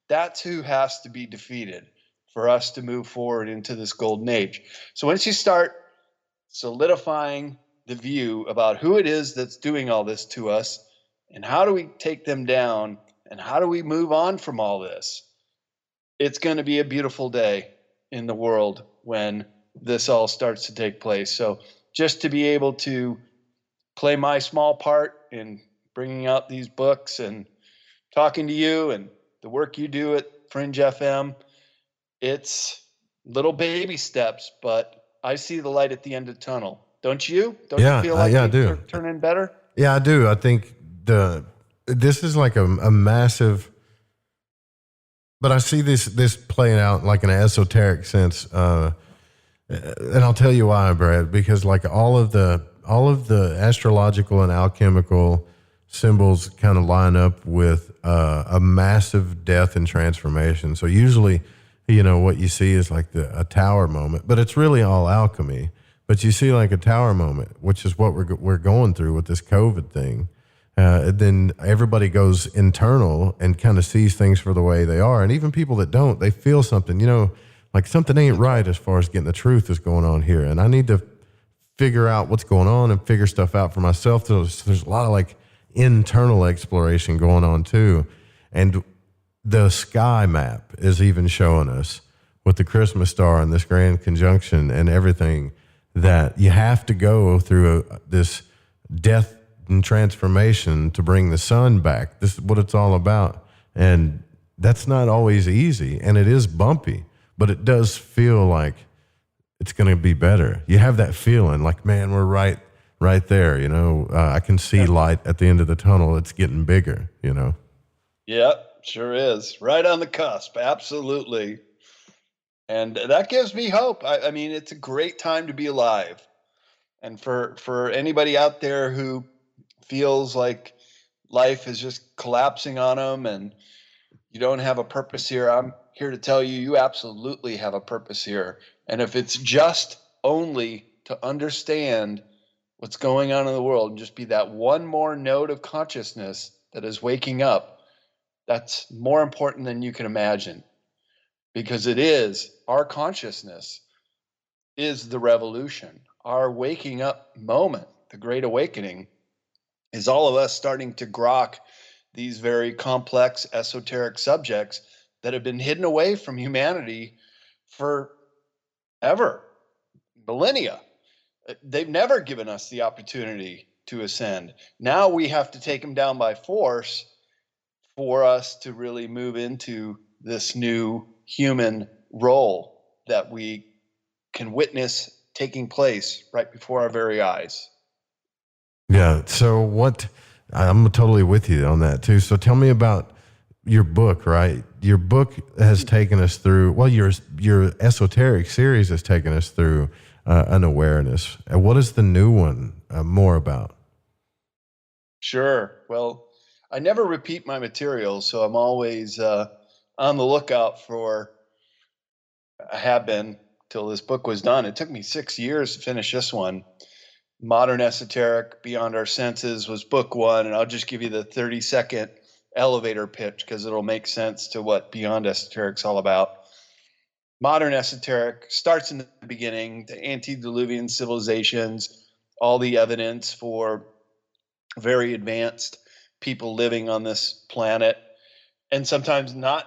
That's who has to be defeated for us to move forward into this golden age. So once you start solidifying the view about who it is that's doing all this to us, and how do we take them down, and how do we move on from all this, it's going to be a beautiful day in the world when this all starts to take place. So just to be able to play my small part in bringing out these books and talking to you and the work you do at Fringe FM, it's little baby steps, but I see the light at the end of the tunnel. Don't you? Don't you feel like I do. Turning better? Yeah, I do. I think this is like a massive, but I see this playing out like in an esoteric sense. And I'll tell you why, Brad, because like all of the astrological and alchemical symbols kind of line up with a massive death and transformation. So usually, what you see is like a tower moment, but it's really all alchemy. But you see like a tower moment, which is what we're going through with this COVID thing. Then everybody goes internal and kind of sees things for the way they are. And even people that don't, they feel something, like something ain't right as far as getting the truth is going on here. And I need to figure out what's going on and figure stuff out for myself. There's a lot of like internal exploration going on too. And the sky map is even showing us with the Christmas star and this grand conjunction and everything that you have to go through this death and transformation to bring the sun back. This is what it's all about. And that's not always easy, and it is bumpy, but it does feel like it's going to be better. You have that feeling like, man, we're right there. I can see light at the end of the tunnel. It's getting bigger, Yep, sure is. Right on the cusp. Absolutely. And that gives me hope. I mean, it's a great time to be alive. And for anybody out there who feels like life is just collapsing on them and you don't have a purpose here, I'm here to tell you, you absolutely have a purpose here. And if it's just only to understand what's going on in the world and just be that one more node of consciousness that is waking up, that's more important than you can imagine. Because it is, our consciousness is the revolution. Our waking up moment, the Great Awakening, is all of us starting to grok these very complex esoteric subjects that have been hidden away from humanity for ever, millennia. They've never given us the opportunity to ascend. Now we have to take them down by force for us to really move into this new human role that we can witness taking place right before our very eyes. Yeah. So I'm totally with you on that too. So tell me about your book, right? Your book has taken us through, your Esoteric Series has taken us through an awareness. And what is the new one more about? Sure. Well, I never repeat my material, so I'm always on the lookout for, I have been till this book was done. It took me 6 years to finish this one. Modern Esoteric, Beyond Our Senses was book one, and I'll just give you the 30-second elevator pitch because it'll make sense to what Beyond Esoteric's all about. Modern Esoteric starts in the beginning, the antediluvian civilizations, all the evidence for very advanced people living on this planet, and sometimes not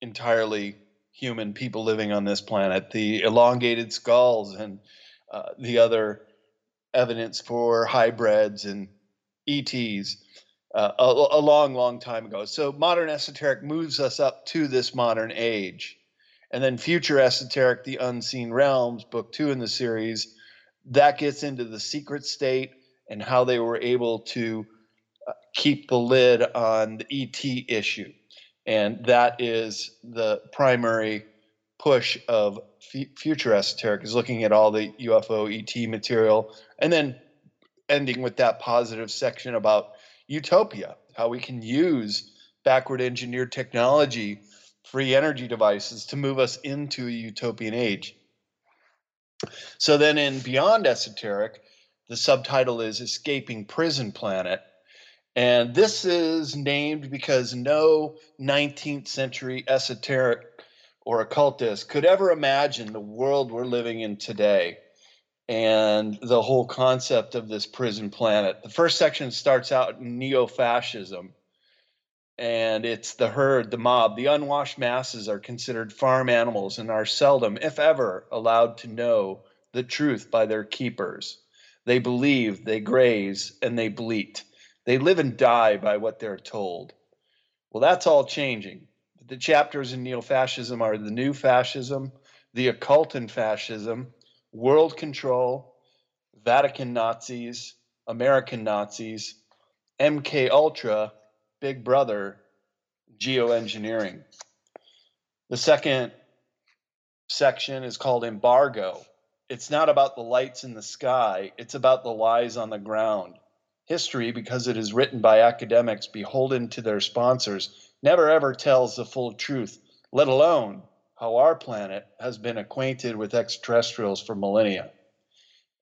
entirely human people living on this planet, the elongated skulls and the other evidence for hybrids and ETs a long, long time ago. So modern esoteric moves us up to this modern age. And then future esoteric, the unseen realms, book 2 in the series, that gets into the secret state and how they were able to keep the lid on the ET issue. And that is the primary push of future esoteric, is looking at all the UFO ET material, and then ending with that positive section about utopia, how we can use backward engineered technology, free energy devices to move us into a utopian age. So then in Beyond Esoteric, the subtitle is Escaping Prison Planet. And this is named because no 19th century esoteric or occultist could ever imagine the world we're living in today and the whole concept of this prison planet. The first section starts out in neo-fascism, And it's the herd, the mob. The unwashed masses are considered farm animals and are seldom, if ever, allowed to know the truth by their keepers. They believe, they graze, and they bleat. They live and die by what they're told. Well, that's all changing. The chapters in neo-fascism are the new fascism, the occult in fascism, world control, Vatican Nazis, American Nazis, MK Ultra, Big Brother, geoengineering. The second section is called Embargo. It's not about the lights in the sky, it's about the lies on the ground. History, because it is written by academics beholden to their sponsors, never ever tells the full truth, let alone how our planet has been acquainted with extraterrestrials for millennia.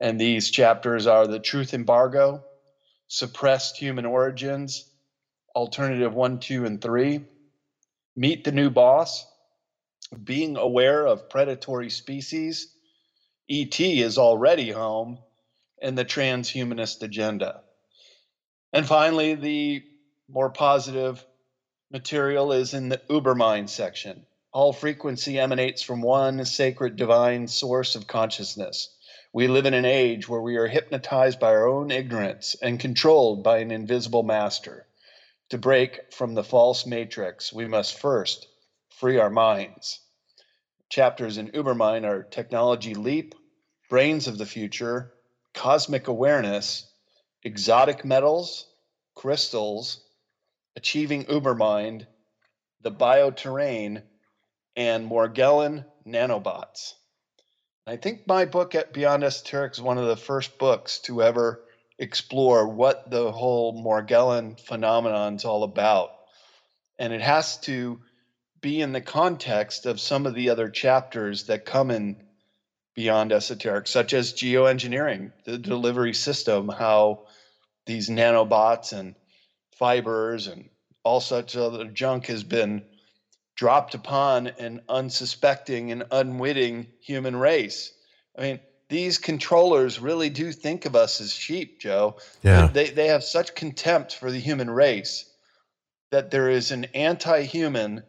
And these chapters are the Truth Embargo, Suppressed Human Origins, Alternative 1, 2, and 3, Meet the New Boss, Being Aware of Predatory Species, E.T. is Already Home, and the Transhumanist Agenda. And finally, the more positive material is in the Ubermind section. All frequency emanates from one sacred divine source of consciousness. We live in an age where we are hypnotized by our own ignorance and controlled by an invisible master. To break from the false matrix, we must first free our minds. Chapters in Ubermind are Technology Leap, Brains of the Future, Cosmic Awareness, Exotic Metals, Crystals, Achieving Ubermind, The Bioterrain, and Morgellon Nanobots. I think my book at Beyond Esoteric is one of the first books to ever explore what the whole Morgellon phenomenon is all about. And it has to be in the context of some of the other chapters that come in Beyond Esoteric, such as geoengineering, the delivery system, how these nanobots and fibers and all such other junk has been dropped upon an unsuspecting and unwitting human race. I mean, these controllers really do think of us as sheep, Joe. Yeah. They have such contempt for the human race that there is an anti-human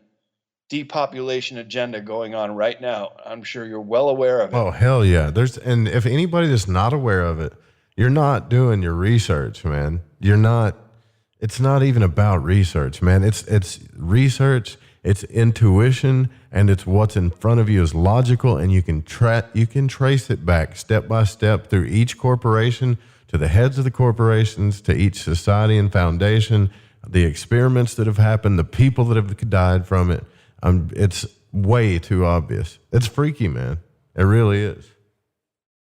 depopulation agenda going on right now. I'm sure you're well aware of it. Oh, hell yeah. And if anybody that's not aware of it, you're not doing your research, man. It's not even about research, man. It's research, it's intuition, and it's what's in front of you is logical, and you can trace it back step by step through each corporation, to the heads of the corporations, to each society and foundation, the experiments that have happened, the people that have died from it. It's way too obvious. It's freaky, man. It really is.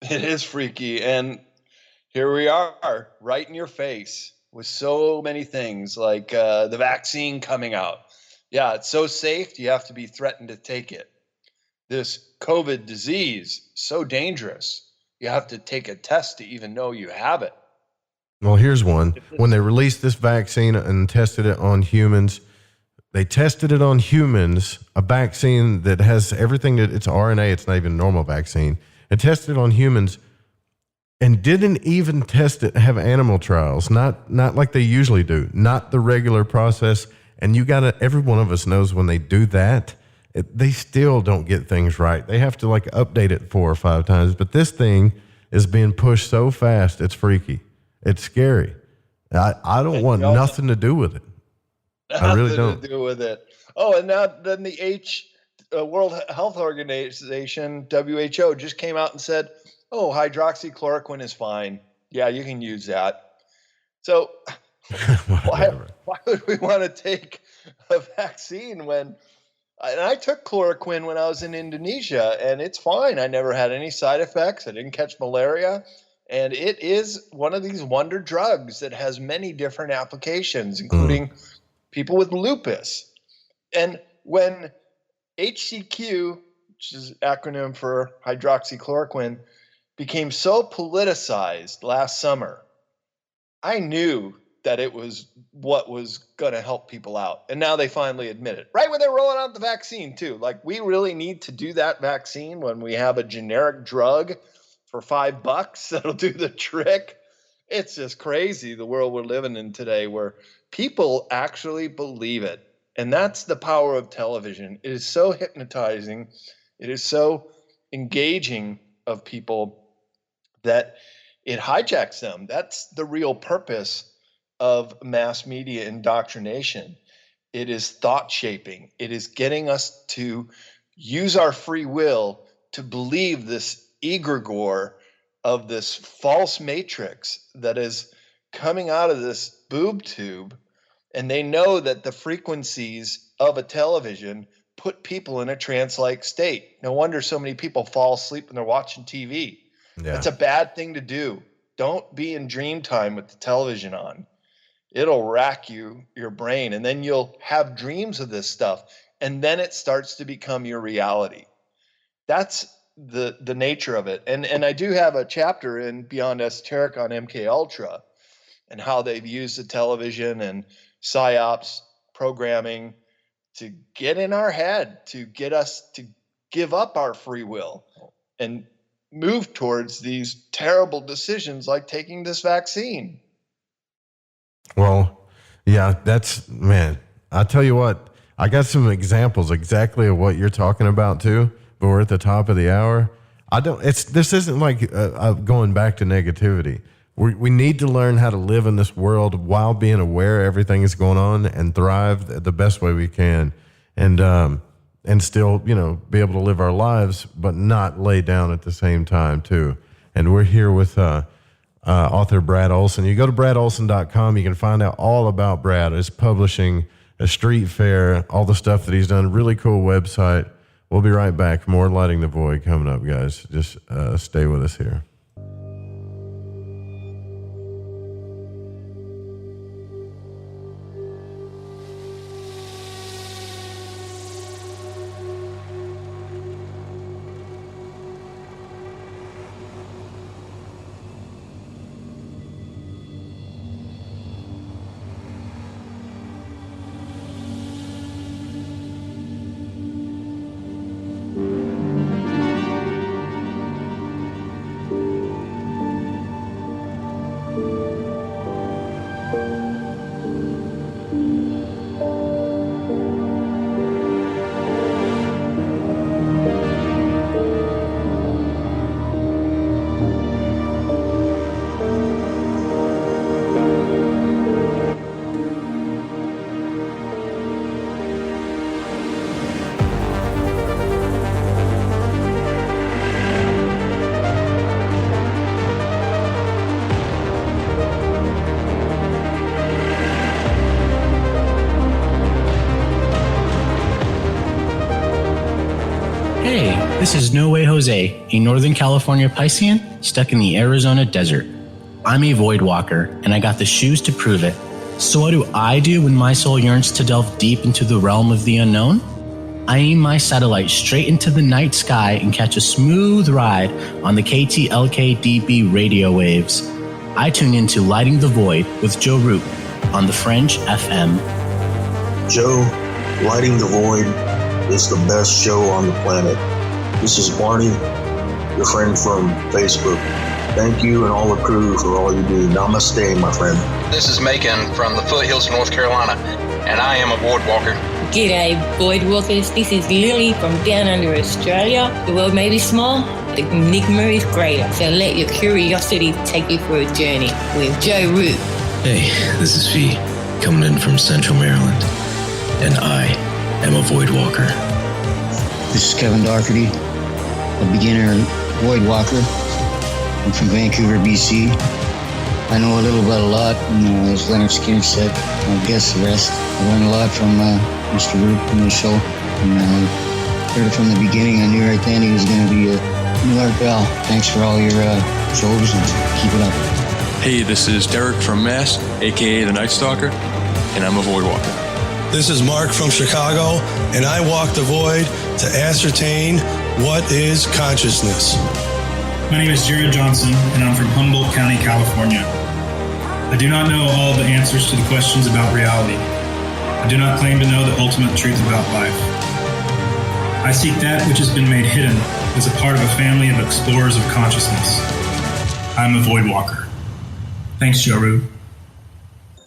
It is freaky. And here we are, right in your face, with so many things like the vaccine coming out. Yeah, it's so safe, you have to be threatened to take it. This COVID disease, so dangerous, you have to take a test to even know you have it. Well, here's one. When they released this vaccine and tested it on humans, they tested it on humans, a vaccine that has everything that it's RNA, it's not even a normal vaccine. It tested it on humans and didn't even test it, have animal trials, not like they usually do, not the regular process. And every one of us knows when they do that, they still don't get things right. They have to update it 4 or 5 times. But this thing is being pushed so fast, it's freaky. It's scary. I don't want nothing to do with it. I really don't. Nothing to do with it. Oh, and now then the World Health Organization, WHO, just came out and said, oh, hydroxychloroquine is fine. Yeah, you can use that. So why would we want to take a vaccine when I took chloroquine when I was in Indonesia, and it's fine. I never had any side effects. I didn't catch malaria. And it is one of these wonder drugs that has many different applications, including people with lupus. And when HCQ, which is an acronym for hydroxychloroquine, became so politicized last summer, I knew that it was what was going to help people out. And now they finally admit it. Right when they're rolling out the vaccine, too. We really need to do that vaccine when we have a generic drug for $5 that'll do the trick. It's just crazy, the world we're living in today, where people actually believe it. And that's the power of television. It is so hypnotizing. It is so engaging of people that it hijacks them. That's the real purpose of mass media indoctrination. It is thought shaping. It is getting us to use our free will to believe this egregore of this false matrix that is coming out of this boob tube. And they know that the frequencies of a television put people in a trance-like state. No wonder so many people fall asleep when they're watching TV. Yeah. That's a bad thing to do. Don't be in dream time with the television on. It'll rack your brain, and then you'll have dreams of this stuff, and then it starts to become your reality. That's the nature of it. And I do have a chapter in Beyond Esoteric on MK Ultra and how they've used the television and psyops programming to get in our head, to get us to give up our free will and move towards these terrible decisions like taking this vaccine. Well, yeah, man, I tell you what, I got some examples exactly of what you're talking about too, but we're at the top of the hour. This isn't like going back to negativity. We need to learn how to live in this world while being aware everything is going on and thrive the best way we can, and still, be able to live our lives, but not lay down at the same time too. And we're here with author Brad Olsen. You go to bradolsen.com, you can find out all about Brad. His publishing, a street fair, all the stuff that he's done. Really cool website. We'll be right back. More Lighting the Void coming up, guys. Just stay with us here. This is No Way Jose, a Northern California Piscean stuck in the Arizona desert. I'm a void walker, and I got the shoes to prove it. So what do I do when my soul yearns to delve deep into the realm of the unknown? I aim my satellite straight into the night sky and catch a smooth ride on the KTLK-DB radio waves. I tune into Lighting the Void with Joe Root on the Fringe FM. Joe, Lighting the Void is the best show on the planet. This is Barney, your friend from Facebook. Thank you and all the crew for all you do. Namaste, my friend. This is Macon from the foothills of North Carolina, and I am a void walker. G'day, void walkers. This is Lily from down under Australia. The world may be small, the enigma is greater. So let your curiosity take you for a journey with Joe Root. Hey, this is Fee, coming in from Central Maryland, and I am a void walker. This is Kevin Doherty, a beginner void walker. I'm from Vancouver, BC. I know a little about a lot, and as Leonard Skinner said, I guess the rest. I learned a lot from Mr. Root in the show, and heard it from the beginning. I knew right then he was going to be a new art pal. Thanks for all your shows, and keep it up. Hey, this is Derek from Mass, aka the Night Stalker, and I'm a void walker. This is Mark from Chicago, and I walk the void to ascertain what is consciousness. My name is Jared Johnson, and I'm from Humboldt County, California. I do not know all the answers to the questions about reality. I do not claim to know the ultimate truth about life. I seek that which has been made hidden as a part of a family of explorers of consciousness. I'm a void walker. Thanks, Joe Rube.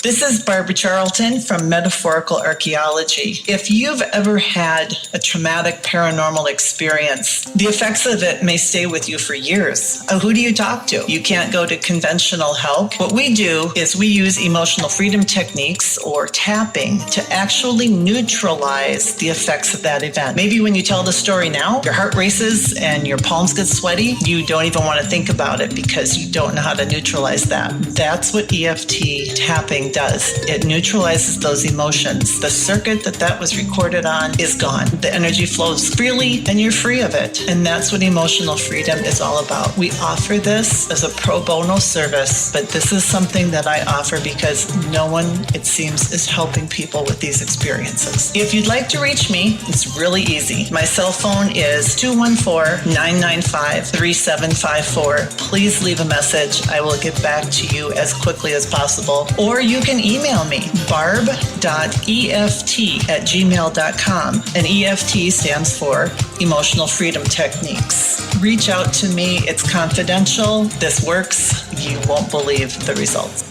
This is Barbara Charlton from Metaphorical Archaeology. If you've ever had a traumatic paranormal experience, the effects of it may stay with you for years. Who do you talk to? You can't go to conventional help. What we do is we use emotional freedom techniques or tapping to actually neutralize the effects of that event. Maybe when you tell the story now, your heart races and your palms get sweaty. You don't even want to think about it because you don't know how to neutralize that. That's what EFT tapping does. It neutralizes those emotions. The circuit that was recorded on is gone. The energy flows freely and you're free of it. And that's what emotional freedom is all about. We offer this as a pro bono service, but this is something that I offer because no one, it seems, is helping people with these experiences. If you'd like to reach me, it's really easy. My cell phone is 214-995-3754. Please leave a message. I will get back to you as quickly as possible. Or you can email me, barb.eft@gmail.com. And EFT stands for Emotional Freedom Techniques. Reach out to me. It's confidential. This works. You won't believe the results.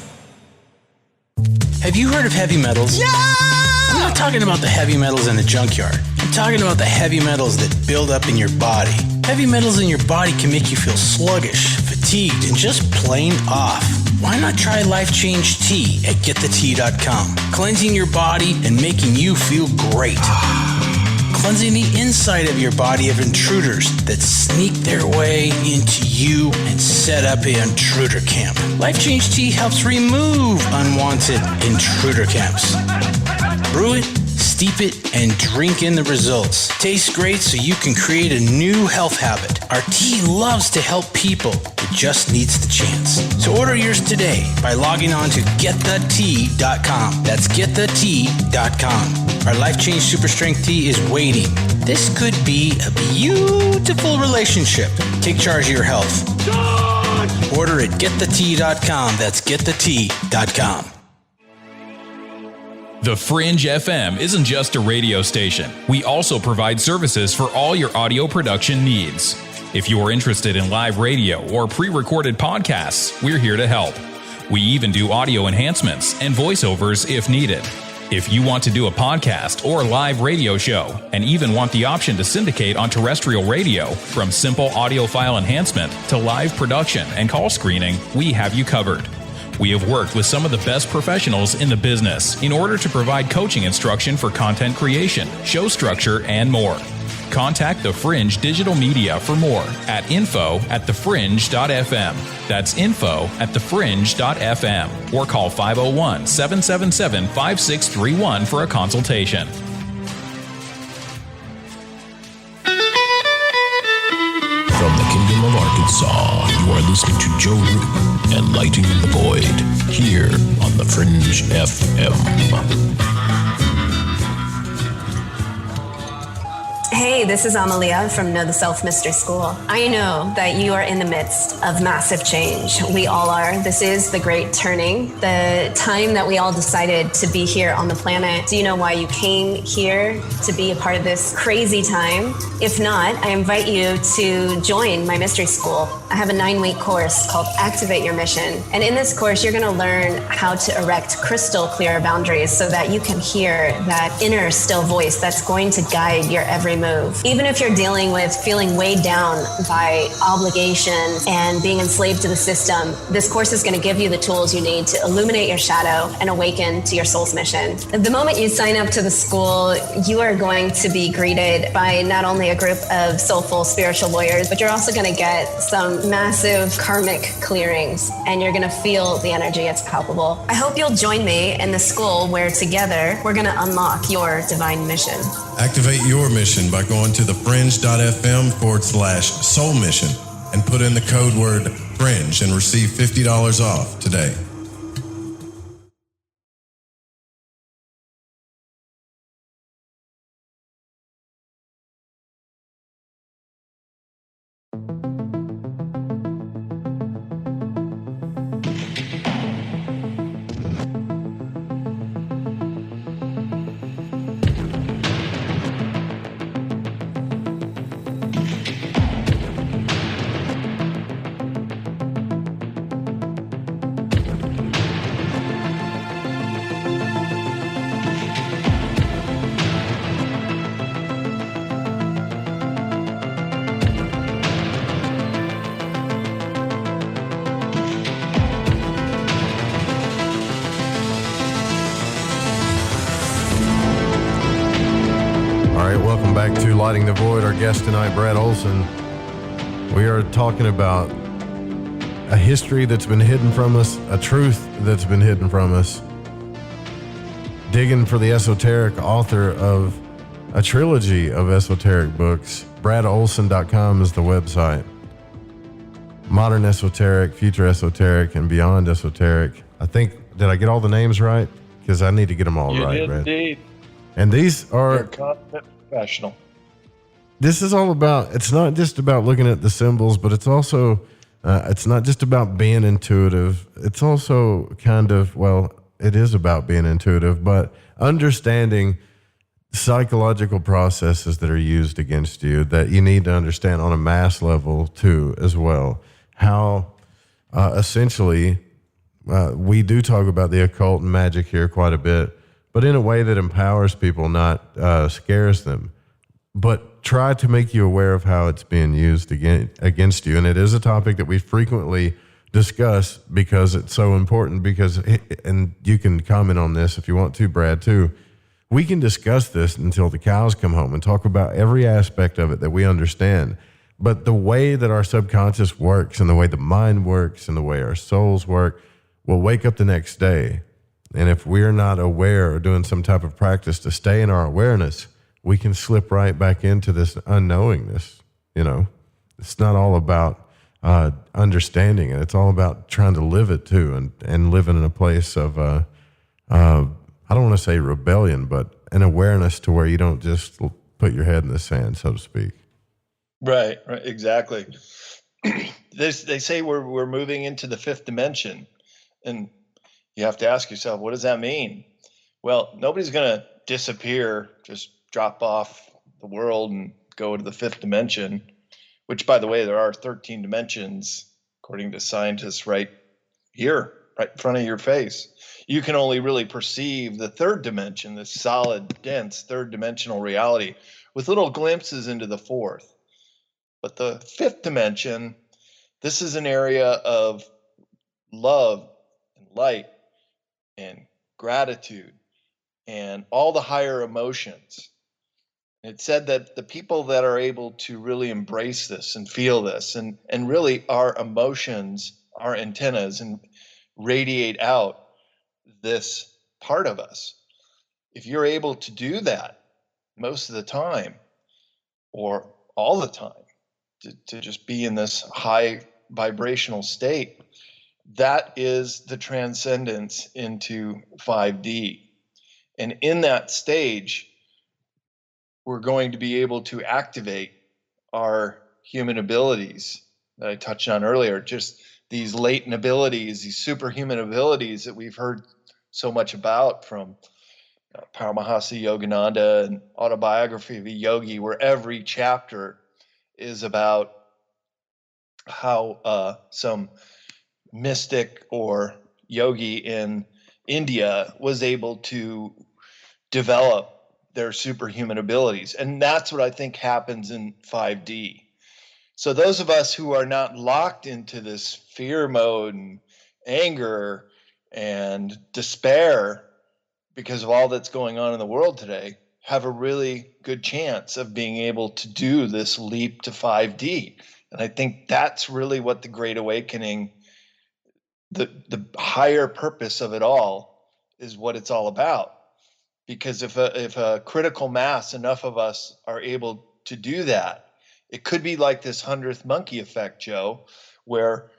Have you heard of heavy metals? Yeah! I'm not talking about the heavy metals in the junkyard. I'm talking about the heavy metals that build up in your body. Heavy metals in your body can make you feel sluggish, fatigued, and just plain off. Why not try Life Change Tea at getthetea.com? Cleansing your body and making you feel great. Cleansing the inside of your body of intruders that sneak their way into you and set up an intruder camp. Life Change Tea helps remove unwanted intruder camps. Brew it, steep it, and drink in the results. Tastes great, so you can create a new health habit. Our tea loves to help people. It just needs the chance. So order yours today by logging on to getthetea.com. That's getthetea.com. Our Life Change Super Strength Tea is waiting. This could be a beautiful relationship. Take charge of your health. Order at getthetea.com. That's getthetea.com. The Fringe FM isn't just a radio station. We also provide services for all your audio production needs. If you're interested in live radio or pre-recorded podcasts, we're here to help. We even do audio enhancements and voiceovers if needed. If you want to do a podcast or live radio show and even want the option to syndicate on terrestrial radio, from simple audio file enhancement to live production and call screening, we have you covered. We have worked with some of the best professionals in the business in order to provide coaching instruction for content creation, show structure, and more. Contact The Fringe Digital Media for more at info@thefringe.fm. That's info@thefringe.fm. Or call 501-777-5631 for a consultation. From the Kingdom of Arkansas, you are listening to Joe Roop and Lighting the Void here on the Fringe FM. Hey, this is Amalia from Know the Self Mystery School. I know that you are in the midst of massive change. We all are. This is the great turning, the time that we all decided to be here on the planet. Do you know why you came here to be a part of this crazy time? If not, I invite you to join my mystery school. I have a 9-week course called Activate Your Mission. And in this course, you're going to learn how to erect crystal clear boundaries so that you can hear that inner still voice that's going to guide your every move. Even if you're dealing with feeling weighed down by obligations and being enslaved to the system, this course is going to give you the tools you need to illuminate your shadow and awaken to your soul's mission. The moment you sign up to the school, you are going to be greeted by not only a group of soulful spiritual warriors, but you're also going to get some massive karmic clearings, and you're going to feel the energy. It's palpable. I hope you'll join me in the school where together we're going to unlock your divine mission. Activate your mission by going to thefringe.fm/soul mission and put in the code word FRINGE and receive $50 off today. right, welcome back to Lighting the Void. Our guest tonight, Brad Olsen. We are talking about a history that's been hidden from us, a truth that's been hidden from us. Digging for the esoteric author of a trilogy of esoteric books. BradOlsen.com is the website. Modern esoteric, future esoteric, and beyond esoteric. I think, did I get all the names right? Because I need to get them all right, did, Brad. indeed. And these are... You're a consummate professional. This is all about, it's not just about looking at the symbols, but it's also, it's not just about being intuitive. It's also kind of, well, it is about being intuitive, but understanding psychological processes that are used against you that you need to understand on a mass level too, as well. How essentially we do talk about the occult and magic here quite a bit, but in a way that empowers people, not scares them. But try to make you aware of how it's being used against you. And it is a topic that we frequently discuss because it's so important, because, and you can comment on this if you want to, Brad, too. We can discuss this until the cows come home and talk about every aspect of it that we understand. But the way that our subconscious works and the way the mind works and the way our souls work, we'll wake up the next day. And if we're not aware or doing some type of practice to stay in our awareness, we can slip right back into this unknowingness. You know, it's not all about understanding it. It's all about trying to live it too, and living in a place of, I don't want to say rebellion, but an awareness to where you don't just put your head in the sand, so to speak. Right, exactly. They say we're moving into the fifth dimension, and you have to ask yourself, what does that mean? Well, nobody's going to disappear, just drop off the world and go to the fifth dimension, which, by the way, there are 13 dimensions, according to scientists, right here, right in front of your face. You can only really perceive the third dimension, this solid, dense, third dimensional reality, with little glimpses into the fourth. But the fifth dimension, this is an area of love and light and gratitude and all the higher emotions. It said that the people that are able to really embrace this and feel this and really our emotions, our antennas, and radiate out this part of us, if you're able to do that most of the time or all the time, to just be in this high vibrational state, that is the transcendence into 5D. And in that stage, we're going to be able to activate our human abilities that I touched on earlier, just these latent abilities, these superhuman abilities that we've heard so much about from Paramahansa Yogananda and Autobiography of a Yogi, where every chapter is about how some mystic or yogi in India was able to develop their superhuman abilities. And that's what I think happens in 5D. So those of us who are not locked into this fear mode and anger and despair because of all that's going on in the world today have a really good chance of being able to do this leap to 5D. And I think that's really what the Great Awakening, the higher purpose of it all, is what it's all about. Because if a critical mass, enough of us are able to do that, it could be like this 100th monkey effect, Joe, where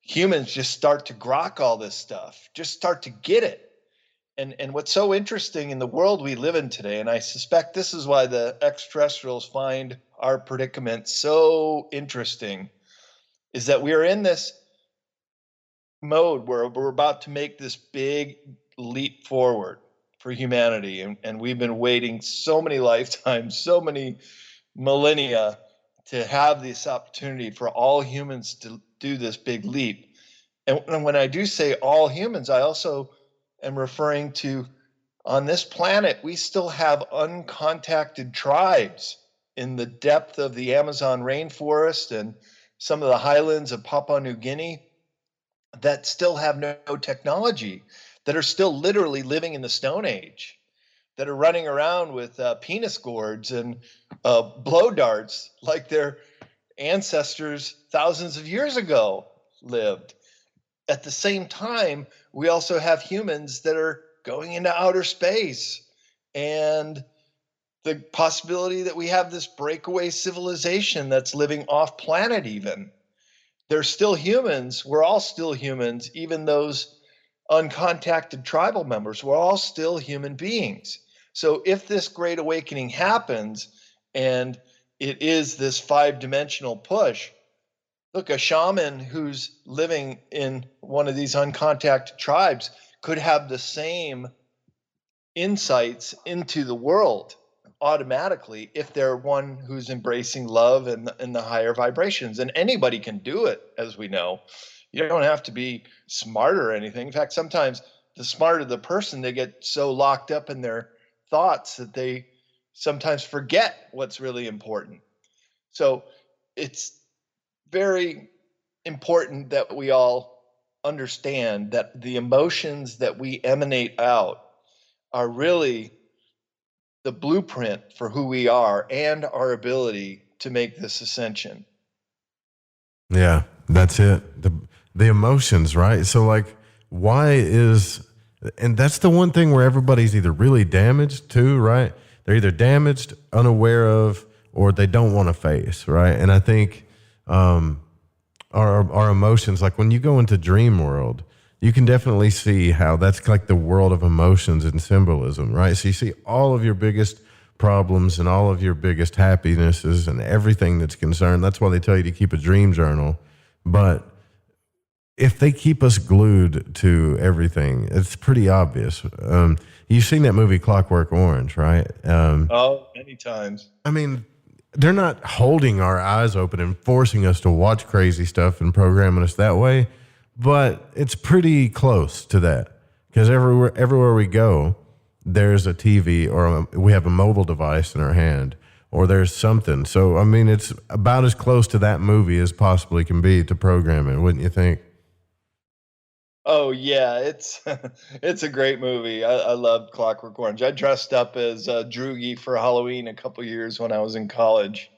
humans just start to grok all this stuff, just start to get it. And what's so interesting in the world we live in today, and I suspect this is why the extraterrestrials find our predicament so interesting, is that we are in this mode where we're about to make this big leap forward for humanity. And we've been waiting so many lifetimes, so many millennia to have this opportunity for all humans to do this big leap. And when I do say all humans, I also am referring to, on this planet, we still have uncontacted tribes in the depth of the Amazon rainforest and some of the highlands of Papua New Guinea that still have no technology, that are still literally living in the Stone Age, that are running around with penis gourds and blow darts like their ancestors thousands of years ago lived. At the same time, we also have humans that are going into outer space, and the possibility that we have this breakaway civilization that's living off planet even. They're still humans. We're all still humans, even those uncontacted tribal members. We're all still human beings. So if this great awakening happens and it is this 5-dimensional push, look, a shaman who's living in one of these uncontacted tribes could have the same insights into the world automatically if they're one who's embracing love and the higher vibrations. And anybody can do it, as we know. You don't have to be smart or anything. In fact, sometimes the smarter the person, they get so locked up in their thoughts that they sometimes forget what's really important. So it's very important that we all understand that the emotions that we emanate out are really the blueprint for who we are and our ability to make this ascension. Yeah, that's it. The emotions, right? So like, why is, and that's the one thing where everybody's either really damaged too, right? They're either damaged, unaware of, or they don't want to face, right? And I think our emotions, like when you go into dream world, you can definitely see how that's like the world of emotions and symbolism, right? So you see all of your biggest problems and all of your biggest happinesses and everything that's concerned. That's why they tell you to keep a dream journal. But if they keep us glued to everything, it's pretty obvious. You've seen that movie Clockwork Orange, right? Many times. I mean, they're not holding our eyes open and forcing us to watch crazy stuff and programming us that way, but it's pretty close to that, because everywhere we go, there's a TV or we have a mobile device in our hand, or there's something. So, I mean, it's about as close to that movie as possibly can be to programming, wouldn't you think? Oh yeah, it's it's a great movie. I love Clockwork Orange. I dressed up as Droogie for Halloween a couple years when I was in college.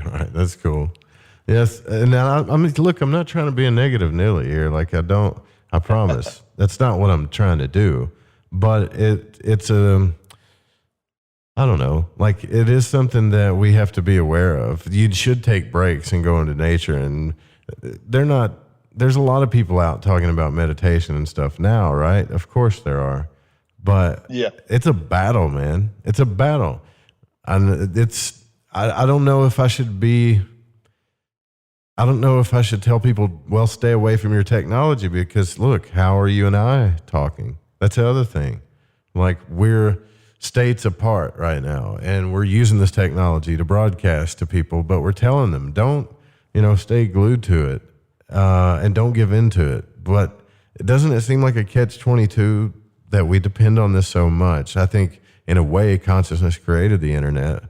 All right, that's cool. Yes, and now I mean, look, I'm not trying to be a negative Nelly here. Like I promise, that's not what I'm trying to do. But it's I don't know, like it is something that we have to be aware of. You should take breaks and go into nature, and there's a lot of people out talking about meditation and stuff now, right? Of course there are. But yeah, it's a battle, man. It's a battle. And I don't know if I should tell people, well, stay away from your technology, because look, how are you and I talking? That's the other thing. Like, we're states apart right now, and we're using this technology to broadcast to people, but we're telling them, don't, stay glued to it. And don't give into it. But doesn't it seem like a catch-22 that we depend on this so much? I think in a way consciousness created the internet,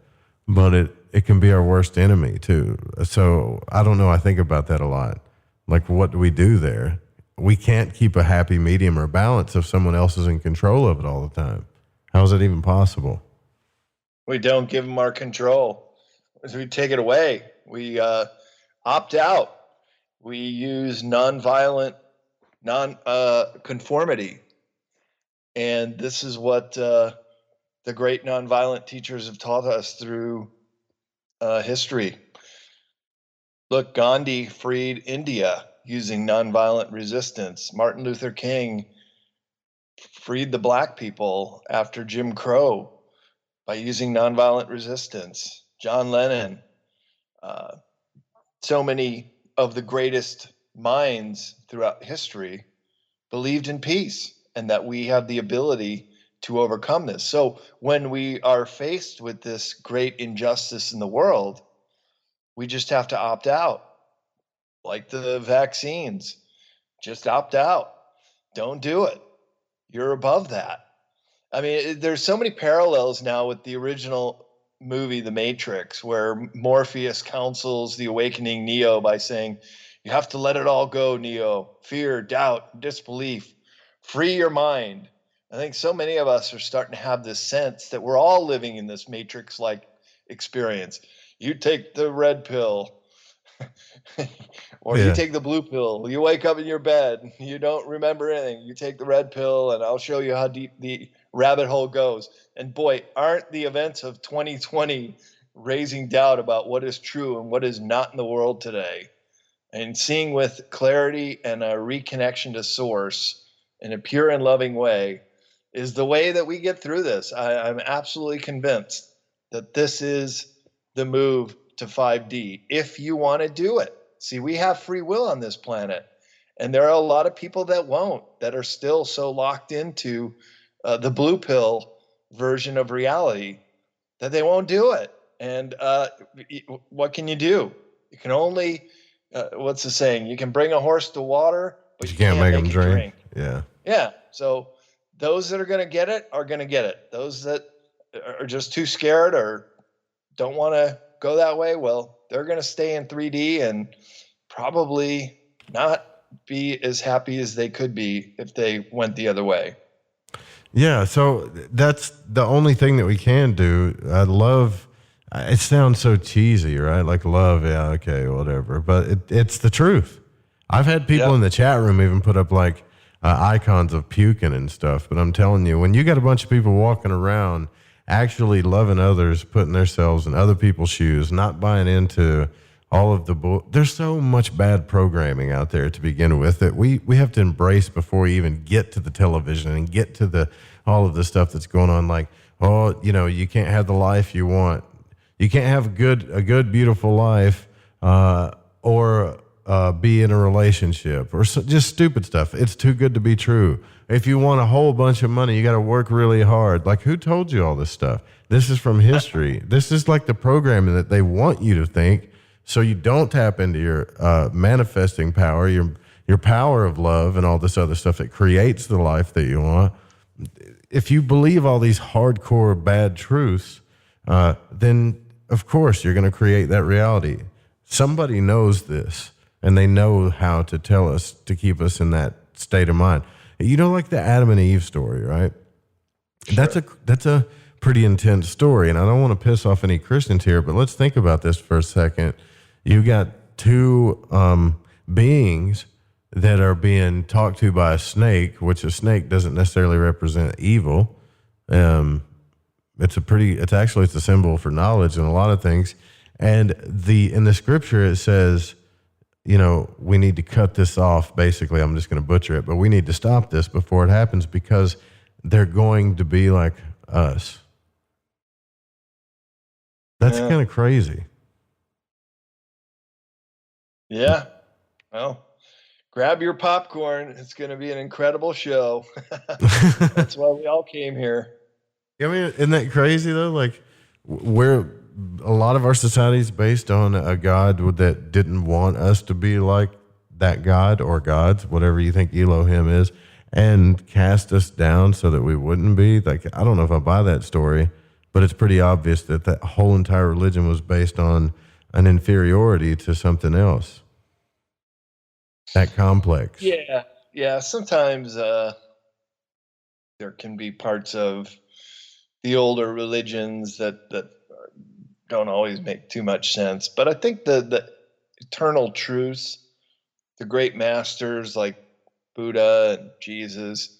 but it can be our worst enemy too. So I don't know. I think about that a lot. Like, what do we do there? We can't keep a happy medium or balance if someone else is in control of it all the time. How is it even possible? We don't give them our control. We take it away. We opt out. We use nonviolent conformity. And this is what the great nonviolent teachers have taught us through history. Look, Gandhi freed India using nonviolent resistance. Martin Luther King freed the black people after Jim Crow by using nonviolent resistance. John Lennon, so many of the greatest minds throughout history believed in peace and that we have the ability to overcome this. So when we are faced with this great injustice in the world, we just have to opt out. Like the vaccines, just opt out. Don't do it. You're above that. I mean, there's so many parallels now with the original movie, The Matrix, where Morpheus counsels the awakening Neo by saying, you have to let it all go, Neo. Fear, doubt, disbelief. Free your mind. I think so many of us are starting to have this sense that we're all living in this matrix-like experience. You take the red pill, or you take the blue pill. You wake up in your bed, you don't remember anything. You take the red pill, and I'll show you how deep the rabbit hole goes. And boy, aren't the events of 2020 raising doubt about what is true and what is not in the world today? And seeing with clarity and a reconnection to source in a pure and loving way is the way that we get through this. I'm absolutely convinced that this is the move to 5D if you want to do it. See, we have free will on this planet, and there are a lot of people that won't, that are still so locked into the blue pill version of reality that they won't do it. And what can you do? You can only, what's the saying? You can bring a horse to water, but you can't make them drink. Yeah. Yeah. So those that are going to get it are going to get it. Those that are just too scared or don't want to go that way, well, they're going to stay in 3D and probably not be as happy as they could be if they went the other way. Yeah, so that's the only thing that we can do. I love, it sounds so cheesy, right? Like love, yeah, okay, whatever. But it's the truth. I've had people in the chat room even put up like icons of puking and stuff. But I'm telling you, when you got a bunch of people walking around actually loving others, putting themselves in other people's shoes, not buying into all of the there's so much bad programming out there to begin with that we have to embrace before we even get to the television and get to the all of the stuff that's going on. Like, oh, you know, you can't have the life you want. You can't have a good beautiful life or be in a relationship or just stupid stuff. It's too good to be true. If you want a whole bunch of money, you got to work really hard. Like, who told you all this stuff? This is from history. This is like the programming that they want you to think, so you don't tap into your manifesting power, your power of love and all this other stuff that creates the life that you want. If you believe all these hardcore bad truths, then of course you're going to create that reality. Somebody knows this, and they know how to tell us to keep us in that state of mind. You know, like the Adam and Eve story, right? Sure. That's a pretty intense story, and I don't want to piss off any Christians here, but let's think about this for a second. You got two beings that are being talked to by a snake, which a snake doesn't necessarily represent evil. It's a symbol for knowledge and a lot of things. And in the scripture it says, you know, we need to cut this off. Basically, I'm just going to butcher it, but we need to stop this before it happens because they're going to be like us. That's kind of crazy. Yeah. Well, grab your popcorn. It's going to be an incredible show. That's why we all came here. I mean, isn't that crazy though? Like, a lot of our society is based on a God that didn't want us to be like that God or gods, whatever you think Elohim is, and cast us down so that we wouldn't be. Like, I don't know if I buy that story, but it's pretty obvious that that whole entire religion was based on an inferiority to something else. That complex. Yeah. Yeah. Sometimes there can be parts of the older religions that don't always make too much sense. But I think the eternal truths, the great masters like Buddha and Jesus,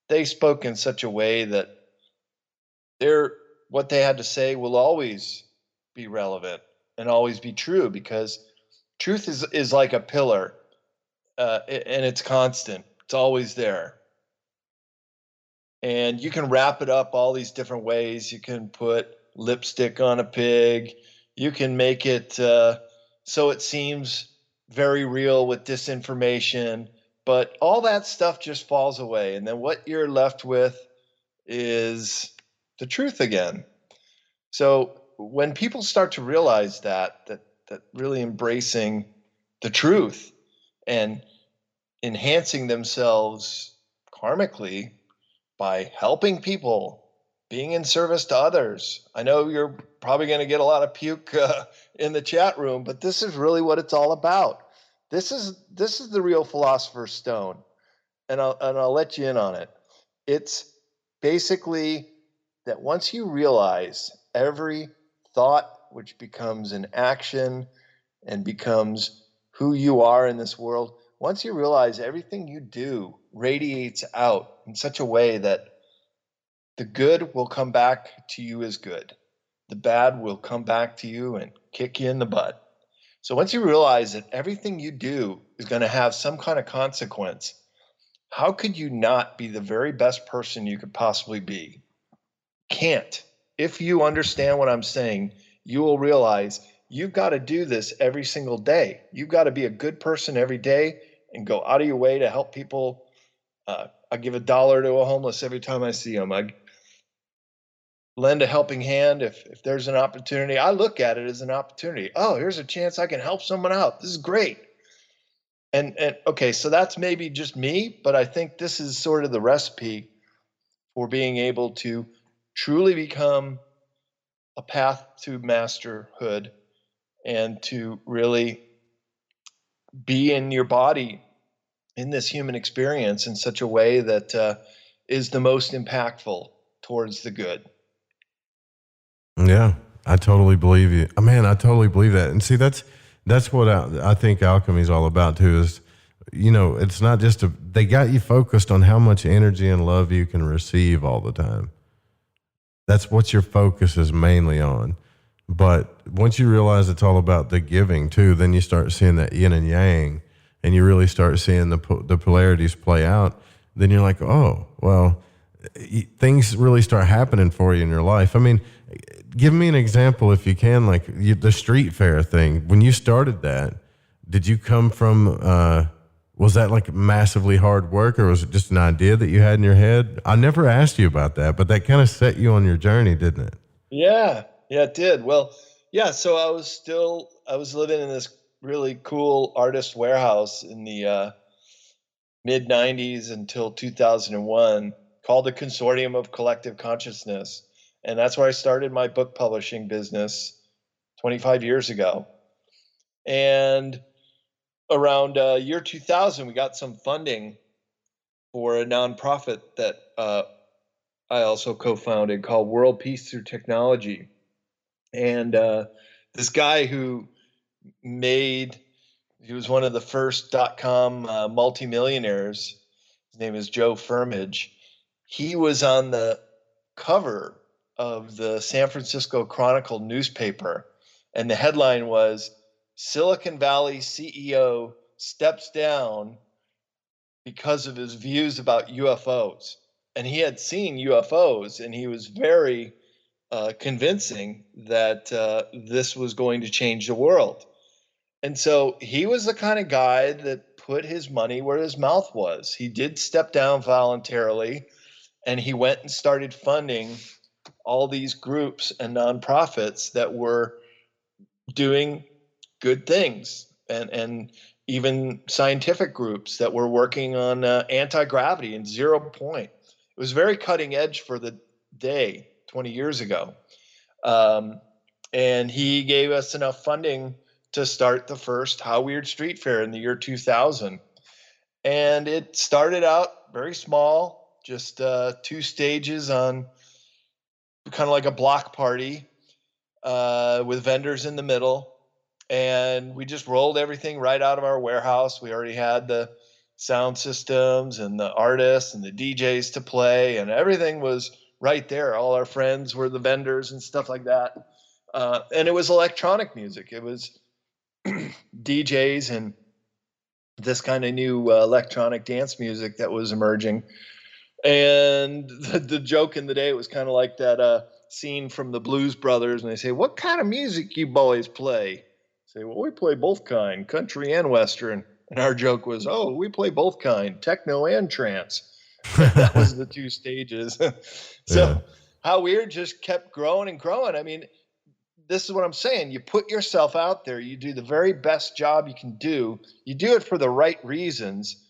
they spoke in such a way that what they had to say will always be relevant and always be true, because truth is like a pillar, and it's constant. It's always there. And you can wrap it up all these different ways. You can put lipstick on a pig. You can make it so it seems very real with disinformation, but all that stuff just falls away. And then what you're left with is the truth again. So when people start to realize that really embracing the truth and enhancing themselves karmically by helping people, being in service to others. I know you're probably going to get a lot of puke in the chat room, but this is really what it's all about. This is the real philosopher's stone, and I'll let you in on it. It's basically that once you realize every thought, which becomes an action and becomes who you are in this world, once you realize everything you do radiates out in such a way that the good will come back to you as good, the bad will come back to you and kick you in the butt. So once you realize that everything you do is going to have some kind of consequence, how could you not be the very best person you could possibly be? Can't. If you understand what I'm saying, you will realize you've got to do this every single day. You've got to be a good person every day and go out of your way to help people. I give $1 to a homeless every time I see them. I lend a helping hand if there's an opportunity. I look at it as an opportunity. Oh, here's a chance I can help someone out. This is great. And okay, so that's maybe just me, but I think this is sort of the recipe for being able to truly become a path to masterhood and to really be in your body in this human experience in such a way that is the most impactful towards the good. Yeah, I totally believe you. Man, I totally believe that. And see, that's what I think alchemy is all about too, is, you know, it's not just they got you focused on how much energy and love you can receive all the time. That's what your focus is mainly on. But once you realize it's all about the giving too, then you start seeing that yin and yang, and you really start seeing the polarities play out. Then you're like, oh, well, things really start happening for you in your life. I mean, give me an example if you can, like the street fair thing. When you started that, did you come from, was that like massively hard work, or was it just an idea that you had in your head? I never asked you about that, but that kind of set you on your journey, didn't it? Yeah, it did. Well, yeah, so I was living in this really cool artist warehouse in the mid 90s until 2001, called the Consortium of Collective Consciousness. And that's where I started my book publishing business 25 years ago. And around year 2000, we got some funding for a nonprofit that I also co-founded called World Peace Through Technology. And this guy who he was one of the first .com multimillionaires. His name is Joe Firmage. He was on the cover of the San Francisco Chronicle newspaper, and the headline was, Silicon Valley CEO steps down because of his views about UFOs. And he had seen UFOs, and he was very convincing that this was going to change the world. And so he was the kind of guy that put his money where his mouth was. He did step down voluntarily, and he went and started funding all these groups and nonprofits that were doing good things, and even scientific groups that were working on anti-gravity and 0 point. It was very cutting edge for the day 20 years ago. And he gave us enough funding to start the first Weird Street Faire in the year 2000. And it started out very small, just 2 stages on kind of like a block party with vendors in the middle. And we just rolled everything right out of our warehouse. We already had the sound systems and the artists and the DJs to play, and everything was right there. All our friends were the vendors and stuff like that. And it was electronic music. It was DJs and this kind of new electronic dance music that was emerging. And the joke in the day, it was kind of like that scene from the Blues Brothers, and they say, what kind of music you boys play? Say, well, we play both kind, country and Western. And our joke was, oh, we play both kind, techno and trance. That was the 2 stages. So How Weird just kept growing and growing. I mean, this is what I'm saying. You put yourself out there. You do the very best job you can do. You do it for the right reasons.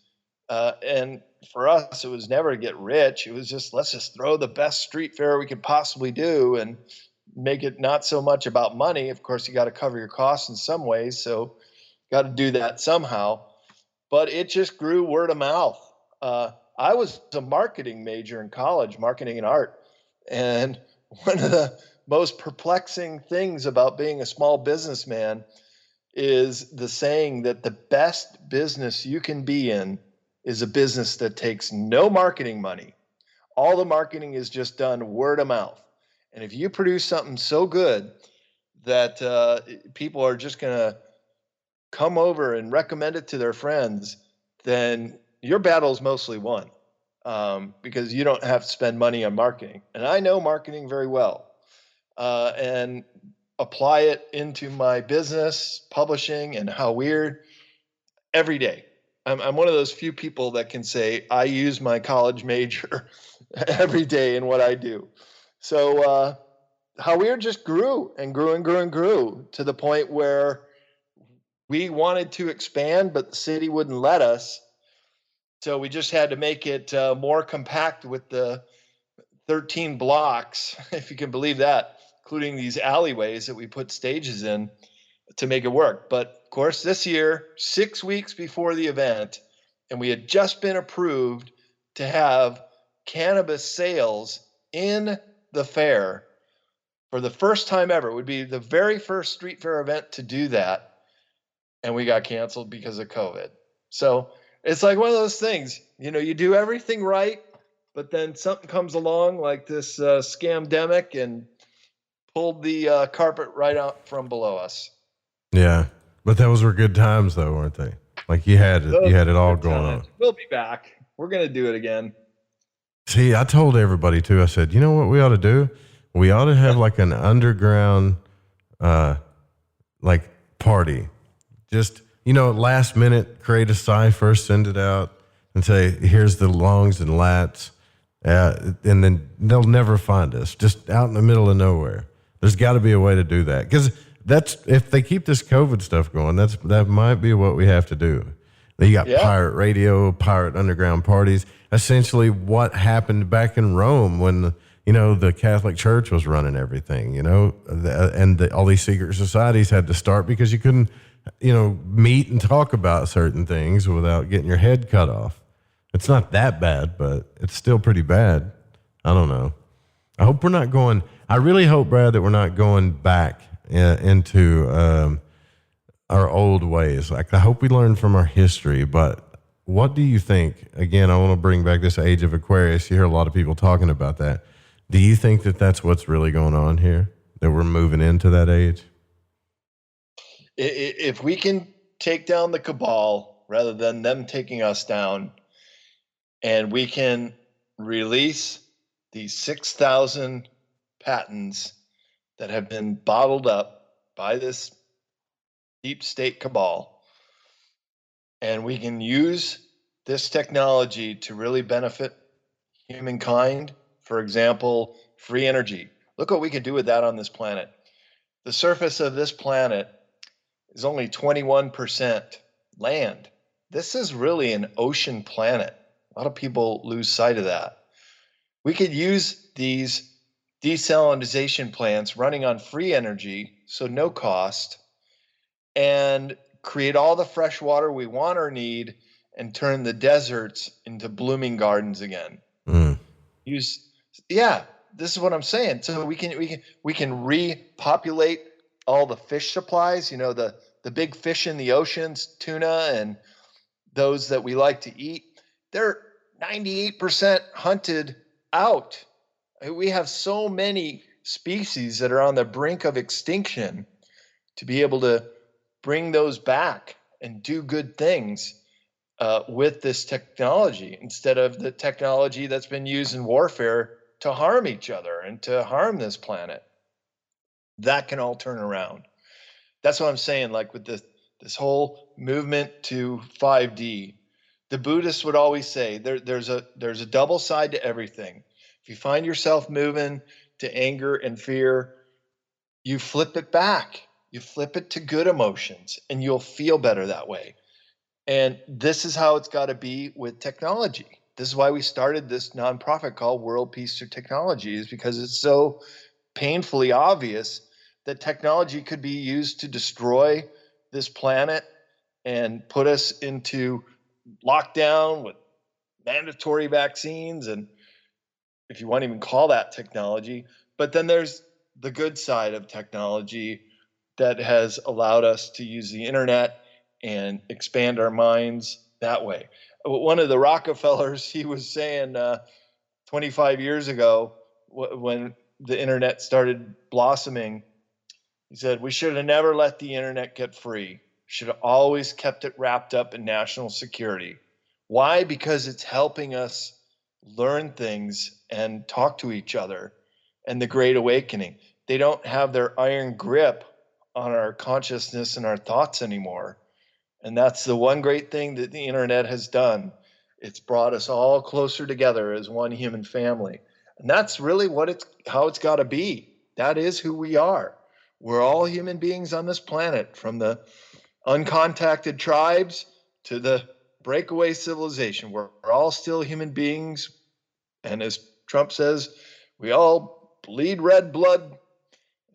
And for us, it was never to get rich. It was just, let's just throw the best street fair we could possibly do and make it not so much about money. Of course, you got to cover your costs in some ways, so got to do that somehow. But it just grew word of mouth. I was a marketing major in college, marketing and art. And one of the most perplexing things about being a small businessman is the saying that the best business you can be in is a business that takes no marketing money. All the marketing is just done word of mouth. And if you produce something so good that people are just going to come over and recommend it to their friends, then your battle is mostly won, because you don't have to spend money on marketing. And I know marketing very well, and apply it into my business, publishing, and How Weird every day. I'm one of those few people that can say I use my college major every day in what I do. So How Weird just grew and grew and grew and grew to the point where we wanted to expand, but the city wouldn't let us. So we just had to make it more compact with the 13 blocks, if you can believe that, including these alleyways that we put stages in to make it work. But of course, this year, 6 weeks before the event, and we had just been approved to have cannabis sales in the fair for the first time ever. It would be the very first street fair event to do that. And we got canceled because of COVID. So it's like one of those things, you do everything right, but then something comes along like this scamdemic and pulled the carpet right out from below us. Yeah. But those were good times though, weren't they? Like you had it all going on. We'll be back. We're going to do it again. See, I told everybody too, I said, you know what we ought to do? We ought to have like an underground, like party. Just, last minute, create a cipher, send it out, and say, here's the longs and lats. And then they'll never find us, just out in the middle of nowhere. There's got to be a way to do that. Because if they keep this COVID stuff going, that might be what we have to do. You got pirate radio, pirate underground parties. Essentially what happened back in Rome when the Catholic Church was running everything, and all these secret societies had to start because you couldn't meet and talk about certain things without getting your head cut off. It's not that bad, but it's still pretty bad. I don't know. I really hope, Brad, that we're not going back into our old ways. Like, I hope we learn from our history, but what do you think? Again, I want to bring back this age of Aquarius. You hear a lot of people talking about that. Do you think that that's what's really going on here? That we're moving into that age? If we can take down the cabal rather than them taking us down, and we can release these 6,000 patents that have been bottled up by this deep state cabal, and we can use this technology to really benefit humankind, for example, free energy. Look what we could do with that on this planet. The surface of this planet is only 21% land. This is really an ocean planet. A lot of people lose sight of that. We could use these desalinization plants running on free energy, so no cost, and create all the fresh water we want or need and turn the deserts into blooming gardens again. This is what I'm saying. So we can repopulate all the fish supplies, the big fish in the oceans, tuna, and those that we like to eat. They're 98% hunted out. We have so many species that are on the brink of extinction. To be able to bring those back and do good things with this technology instead of the technology that's been used in warfare to harm each other and to harm this planet. That can all turn around. That's what I'm saying, like with this whole movement to 5D. The Buddhists would always say there's a double side to everything. If you find yourself moving to anger and fear, you flip it back. You flip it to good emotions, and you'll feel better that way. And this is how it's got to be with technology. This is why we started this nonprofit called World Peace Through Technology, is because it's so painfully obvious that technology could be used to destroy this planet and put us into lockdown with mandatory vaccines, and if you want to even call that technology. But then there's the good side of technology that has allowed us to use the internet and expand our minds that way. One of the Rockefellers, he was saying 25 years ago when the internet started blossoming, he said, we should have never let the internet get free. Should have always kept it wrapped up in national security. Why? Because it's helping us learn things and talk to each other. And the Great Awakening, they don't have their iron grip on our consciousness and our thoughts anymore. And that's the one great thing that the internet has done. It's brought us all closer together as one human family. And that's really how it's got to be. That is who we are. We're all human beings on this planet, from the uncontacted tribes to the breakaway civilization. We're all still human beings. And as Trump says, we all bleed red blood.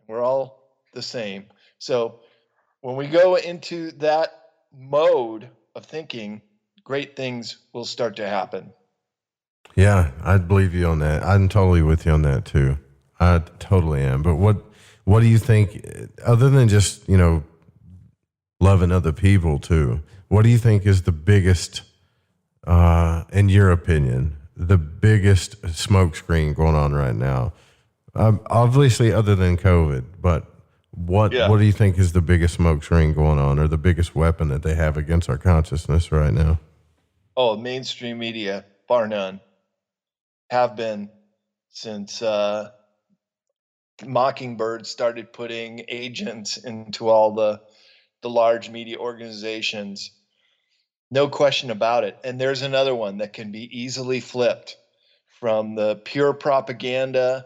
We're all the same. So when we go into that mode of thinking, great things will start to happen. Yeah, I'd believe you on that. I'm totally with you on that too. I totally am. But what do you think, other than just, loving other people too, what do you think is the biggest, in your opinion, the biggest smokescreen going on right now? Obviously other than COVID, but what do you think is the biggest smokescreen going on, or the biggest weapon that they have against our consciousness right now? Oh, mainstream media, bar none. Have been since Mockingbird started putting agents into all the large media organizations. No question about it. And there's another one that can be easily flipped from the pure propaganda,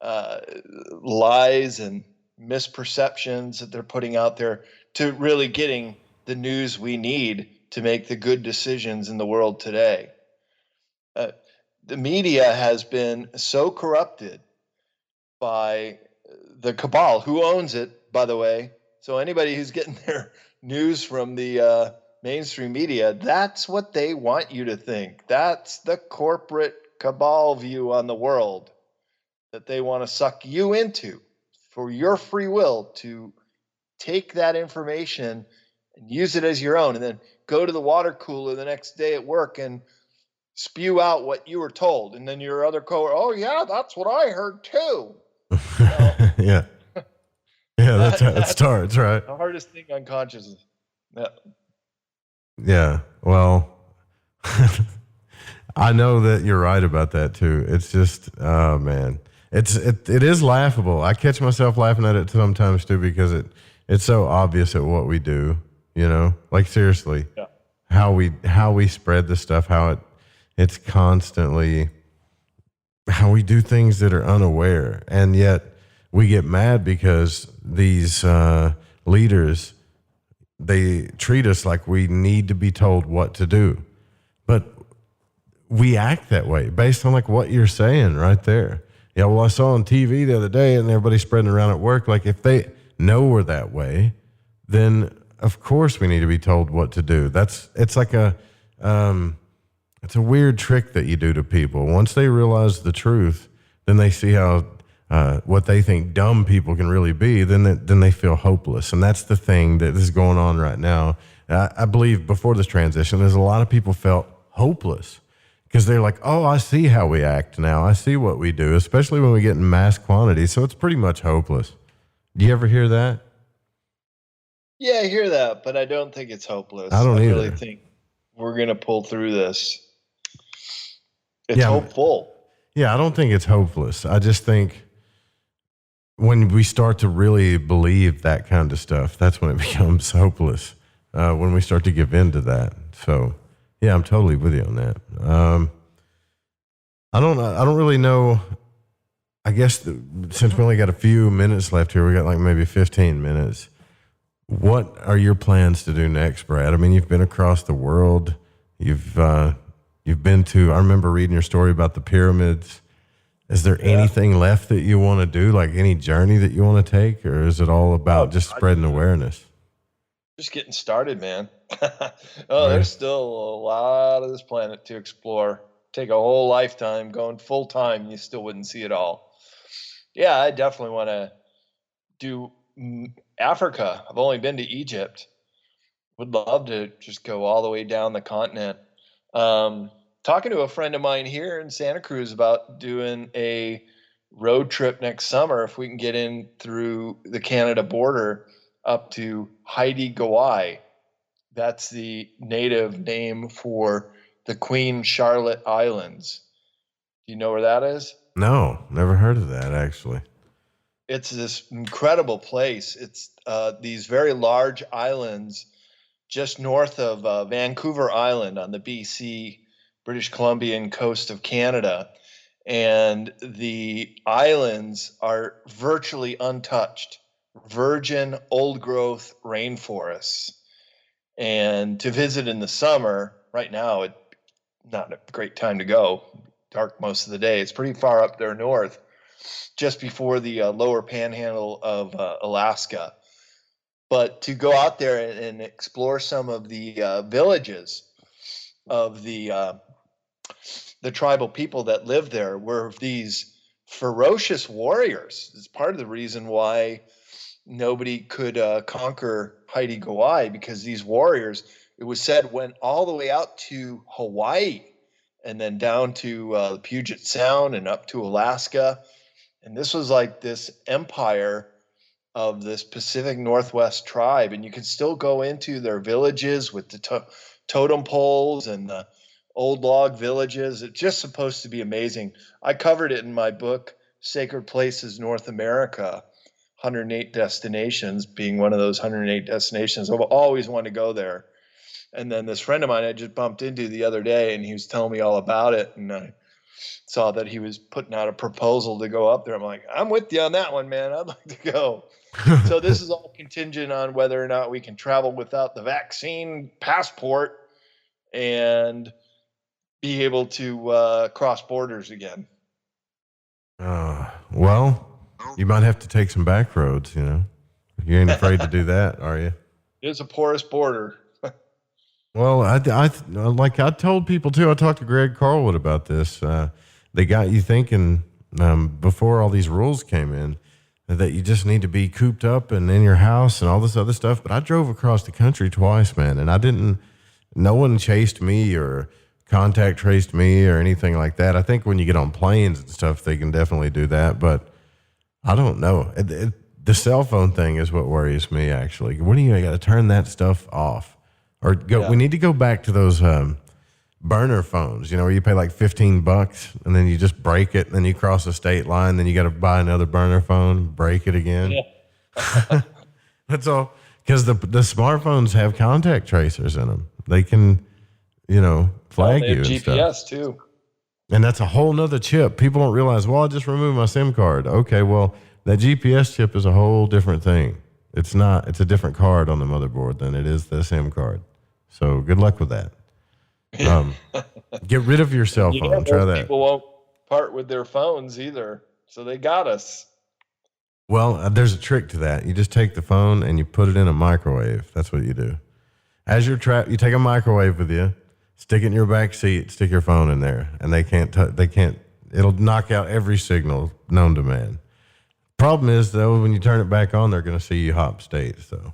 lies and misperceptions that they're putting out there, to really getting the news we need to make the good decisions in the world today. The media has been so corrupted by the cabal, who owns it, by the way. So anybody who's getting their news from the mainstream media, that's what they want you to think. That's the corporate cabal view on the world that they want to suck you into for your free will to take that information and use it as your own, and then go to the water cooler the next day at work and spew out what you were told. And then your other coworker, oh yeah, that's what I heard too. Yeah. Yeah, that starts, right? The hardest thing on consciousness. Yeah. Yeah. Well, I know that you're right about that too. It's just, oh man, it is laughable. I catch myself laughing at it sometimes too, because it's so obvious at what we do, like seriously, how we spread the stuff, how it's constantly how we do things that are unaware. And yet we get mad because these leaders, they treat us like we need to be told what to do. But we act that way based on like what you're saying right there. Yeah, well, I saw on TV the other day and everybody's spreading around at work. Like if they know we're that way, then of course we need to be told what to do. It's like it's a weird trick that you do to people. Once they realize the truth, then they see how what they think dumb people can really be. Then they feel hopeless, and that's the thing that is going on right now. I believe before this transition, there's a lot of people felt hopeless because they're like, "Oh, I see how we act now. I see what we do," especially when we get in mass quantities. So it's pretty much hopeless. Do you ever hear that? Yeah, I hear that, but I don't think it's hopeless. I don't either. Really think we're going to pull through this. It's hopeful. Yeah, I don't think it's hopeless. I just think when we start to really believe that kind of stuff, that's when it becomes hopeless, when we start to give in to that. So, yeah, I'm totally with you on that. I don't really know. I guess since we only got a few minutes left here, we got like maybe 15 minutes. What are your plans to do next, Brad? I mean, you've been across the world. You've been to, I remember reading your story about the pyramids. Is there anything left that you want to do, like any journey that you want to take, or is it all about just spreading awareness? Just getting started, man. There's still a lot of this planet to explore. Take a whole lifetime going full time, you still wouldn't see it all. Yeah, I definitely want to do Africa. I've only been to Egypt. Would love to just go all the way down the continent. Talking to a friend of mine here in Santa Cruz about doing a road trip next summer if we can get in through the Canada border up to Haiti Gouai. That's the native name for the Queen Charlotte Islands. Do you know where that is? No, never heard of that, actually. It's this incredible place. It's these very large islands just north of Vancouver Island on the BC, British Columbian coast of Canada. And the islands are virtually untouched, virgin old growth rainforests. And to visit in the summer, right now, it's not a great time to go. Dark most of the day. It's pretty far up there north, just before the lower panhandle of Alaska. But to go out there and explore some of the villages of the tribal people that live there were these ferocious warriors. It's part of the reason why nobody could conquer Haiti Gouai, because these warriors, it was said, went all the way out to Hawaii and then down to Puget Sound and up to Alaska. And this was like this empire of this Pacific Northwest tribe. And you can still go into their villages with the totem poles and the old log villages. It's just supposed to be amazing. I covered it in my book, Sacred Places North America, 108 Destinations, being one of those 108 destinations. I've always wanted to go there. And then this friend of mine I just bumped into the other day, and he was telling me all about it. And I saw that he was putting out a proposal to go up there. I'm like, I'm with you on that one, man. I'd like to go. So this is all contingent on whether or not we can travel without the vaccine passport and be able to cross borders again. Well, you might have to take some back roads, you know. You ain't afraid to do that, are you? It's a porous border. Well, I told people too. I talked to Greg Carlwood about this. They got you thinking before all these rules came in that you just need to be cooped up and in your house and all this other stuff. But I drove across the country twice, man, and no one chased me or contact traced me or anything like that. I think when you get on planes and stuff, they can definitely do that. But I don't know. The cell phone thing is what worries me, actually. What do you got to turn that stuff off? Or go? Yeah. We need to go back to those burner phones, you know, where you pay like $15 and then you just break it, and then you cross a state line, then you got to buy another burner phone, break it again. Yeah. That's all. Because the smartphones have contact tracers in them. They can, you know, flag you and GPS stuff. too. And that's a whole nother chip. People don't realize, well, I just removed my SIM card. Okay, well, that GPS chip is a whole different thing. It's not. It's a different card on the motherboard than it is the SIM card. So good luck with that. Get rid of your cell phone. Try that. People won't part with their phones either, so they got us. Well, there's a trick to that. You just take the phone and you put it in a microwave. That's what you do. As you're trapped, you take a microwave with you, stick it in your back seat, stick your phone in there, and they can't. It'll knock out every signal known to man. Problem is, though, when you turn it back on, they're going to see you hop states. So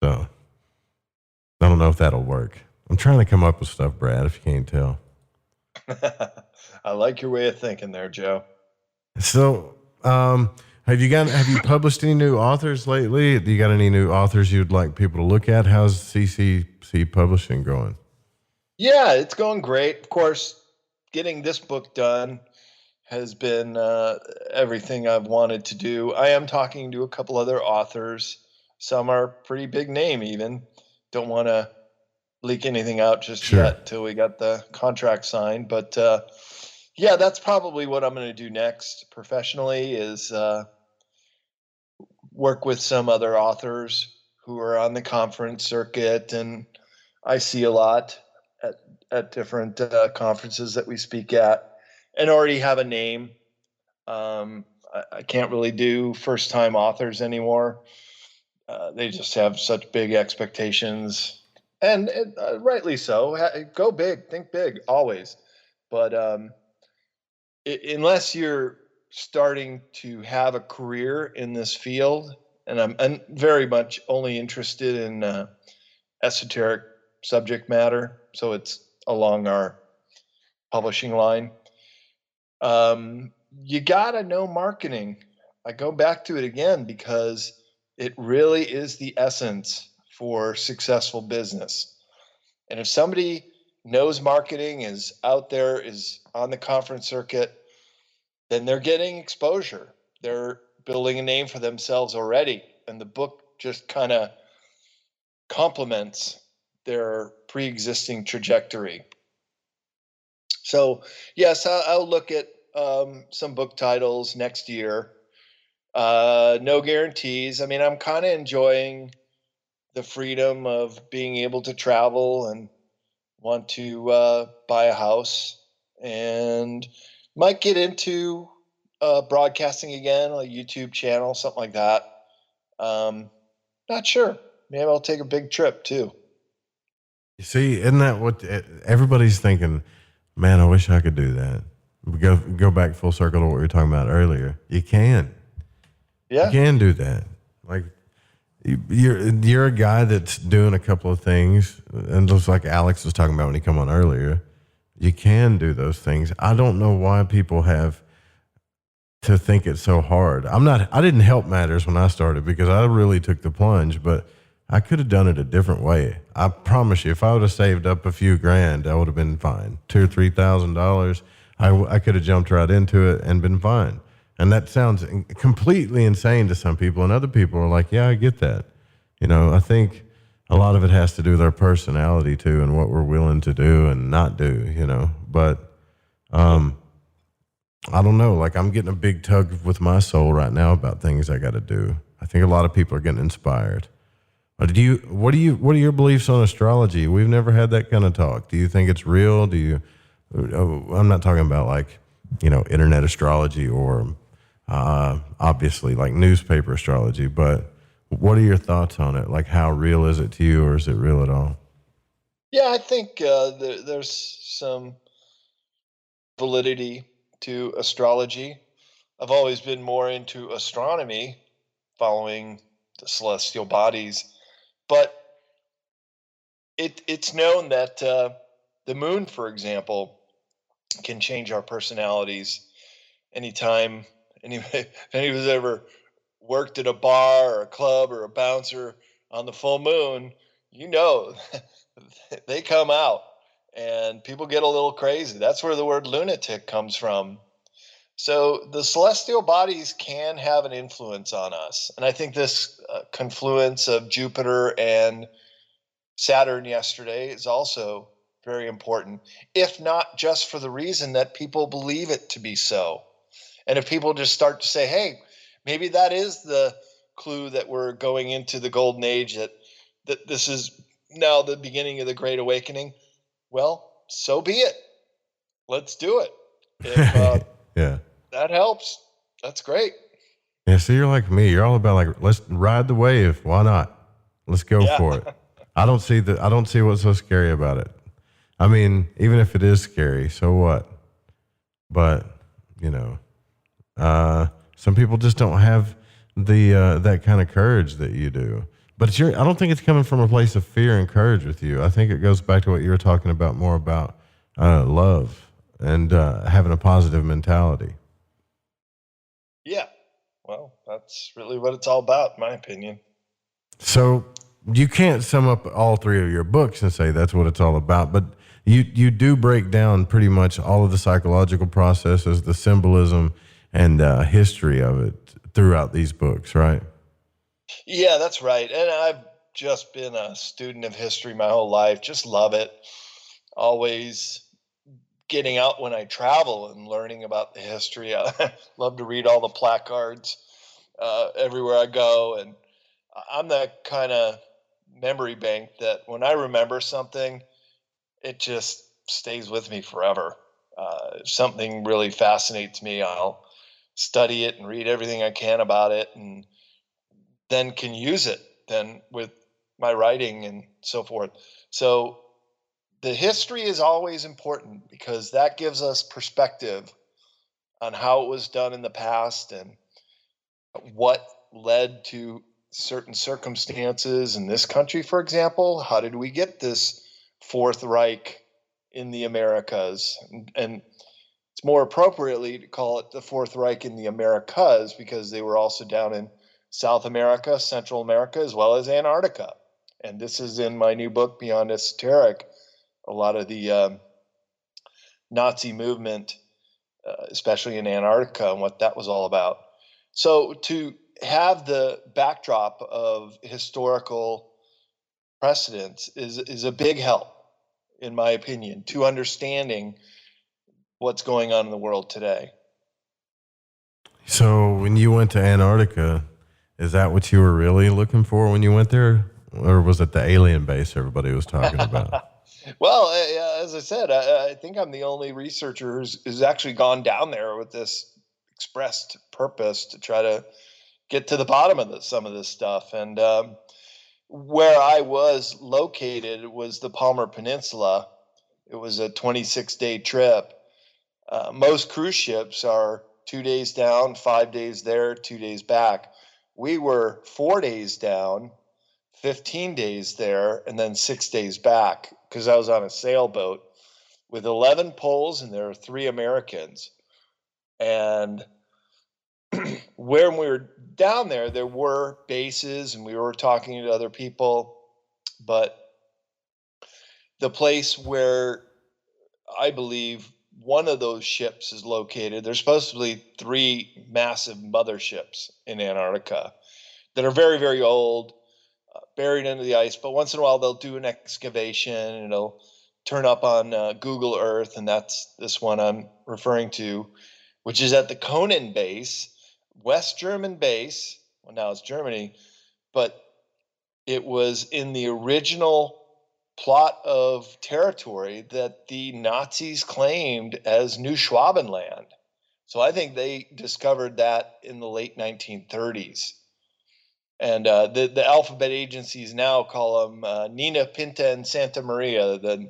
I don't know if that'll work. I'm trying to come up with stuff, Brad, if you can't tell. I like your way of thinking there, Joe. So, have you published any new authors lately? Do you got any new authors you'd like people to look at? How's CCC Publishing going? Yeah, it's going great. Of course, getting this book done has been everything I've wanted to do. I am talking to a couple other authors. Some are pretty big name even. Don't want to leak anything out just yet till we got the contract signed. But yeah, that's probably what I'm going to do next professionally is work with some other authors who are on the conference circuit. And I see a lot at different conferences that we speak at. And already have a name. I can't really do first-time authors anymore. They just have such big expectations, and rightly so. Go big, think big, always. But unless you're starting to have a career in this field, and I'm very much only interested in esoteric subject matter, so it's along our publishing line. You gotta know marketing. I go back to it again because it really is the essence for successful business. And if somebody knows marketing, is out there, is on the conference circuit, then they're getting exposure. They're building a name for themselves already. And the book just kind of complements their pre-existing trajectory. So, yes, I'll look at some book titles next year. No guarantees. I mean, I'm kind of enjoying the freedom of being able to travel and want to buy a house, and might get into broadcasting again, a YouTube channel, something like that. Not sure. Maybe I'll take a big trip too. You see, isn't that what everybody's thinking? Man, I wish I could do that. We go back full circle to what we were talking about earlier. You can. Yeah. You can do that. Like, you're a guy that's doing a couple of things, and just like Alex was talking about when he come on earlier, you can do those things. I don't know why people have to think it's so hard. I didn't help matters when I started because I really took the plunge, but I could have done it a different way. I promise you, if I would have saved up a few grand, I would have been fine. $2,000 or $3,000. I could have jumped right into it and been fine. And that sounds completely insane to some people, and other people are like, yeah, I get that. You know, I think a lot of it has to do with our personality too, and what we're willing to do and not do, you know. But I don't know, like, I'm getting a big tug with my soul right now about things I got to do. I think a lot of people are getting inspired. What are your beliefs on astrology? We've never had that kind of talk. Do you think it's real? I'm not talking about, like, you know, internet astrology or obviously like newspaper astrology, but what are your thoughts on it? Like, how real is it to you, or is it real at all? Yeah, I think there's some validity to astrology. I've always been more into astronomy, following the celestial bodies, but it's known that the moon, for example, can change our personalities anytime. If anyone's ever worked at a bar or a club or a bouncer on the full moon, you know, they come out and people get a little crazy. That's where the word lunatic comes from. So the celestial bodies can have an influence on us. And I think this confluence of Jupiter and Saturn yesterday is also very important, if not just for the reason that people believe it to be so. And if people just start to say, hey, maybe that is the clue that we're going into the golden age, that this is now the beginning of the Great Awakening, well, so be it. Let's do it. If yeah, that helps, that's great. Yeah, so you're like me. You're all about, like, let's ride the wave. Why not? Let's go for it. I don't see what's so scary about it. I mean, even if it is scary, so what? But, you know, some people just don't have the that kind of courage that you do. But I don't think it's coming from a place of fear and courage with you. I think it goes back to what you were talking about, more about love and having a positive mentality. Yeah. Well, that's really what it's all about, in my opinion. So you can't sum up all three of your books and say that's what it's all about, but you do break down pretty much all of the psychological processes, the symbolism, and history of it throughout these books, right? Yeah, that's right. And I've just been a student of history my whole life. Just love it. Always getting out when I travel and learning about the history. I love to read all the placards everywhere I go. And I'm that kind of memory bank that when I remember something, it just stays with me forever. If something really fascinates me, I'll study it and read everything I can about it, and then can use it than with my writing and so forth. So the history is always important because that gives us perspective on how it was done in the past and what led to certain circumstances in this country, for example. How did we get this Fourth Reich in the Americas? And it's more appropriately to call it the Fourth Reich in the Americas because they were also down in South America, Central America, as well as Antarctica. And this is in my new book, Beyond Esoteric, a lot of the Nazi movement, especially in Antarctica, and what that was all about. So to have the backdrop of historical precedents is a big help, in my opinion, to understanding what's going on in the world today. So when you went to Antarctica, is that what you were really looking for when you went there? Or was it the alien base everybody was talking about? Well, as I said, I think I'm the only researcher who's actually gone down there with this expressed purpose to try to get to the bottom of some of this stuff. And where I was located was the Palmer Peninsula. It was a 26-day trip. Most cruise ships are 2 days down, 5 days there, 2 days back. We were 4 days down, 15 days there, and then 6 days back because I was on a sailboat with 11 poles and there were 3 Americans. And when we were down there, there were bases and we were talking to other people. But the place where I believe one of those ships is located, there's supposed to be 3 massive motherships in Antarctica that are very, very old, buried under the ice. But once in a while, they'll do an excavation and it'll turn up on Google Earth. And that's this one I'm referring to, which is at the Conan base, West German base. Well, now it's Germany, but it was in the original plot of territory that the Nazis claimed as New Schwabenland. So I think they discovered that in the late 1930s. And the alphabet agencies now call them Nina, Pinta, and Santa Maria. The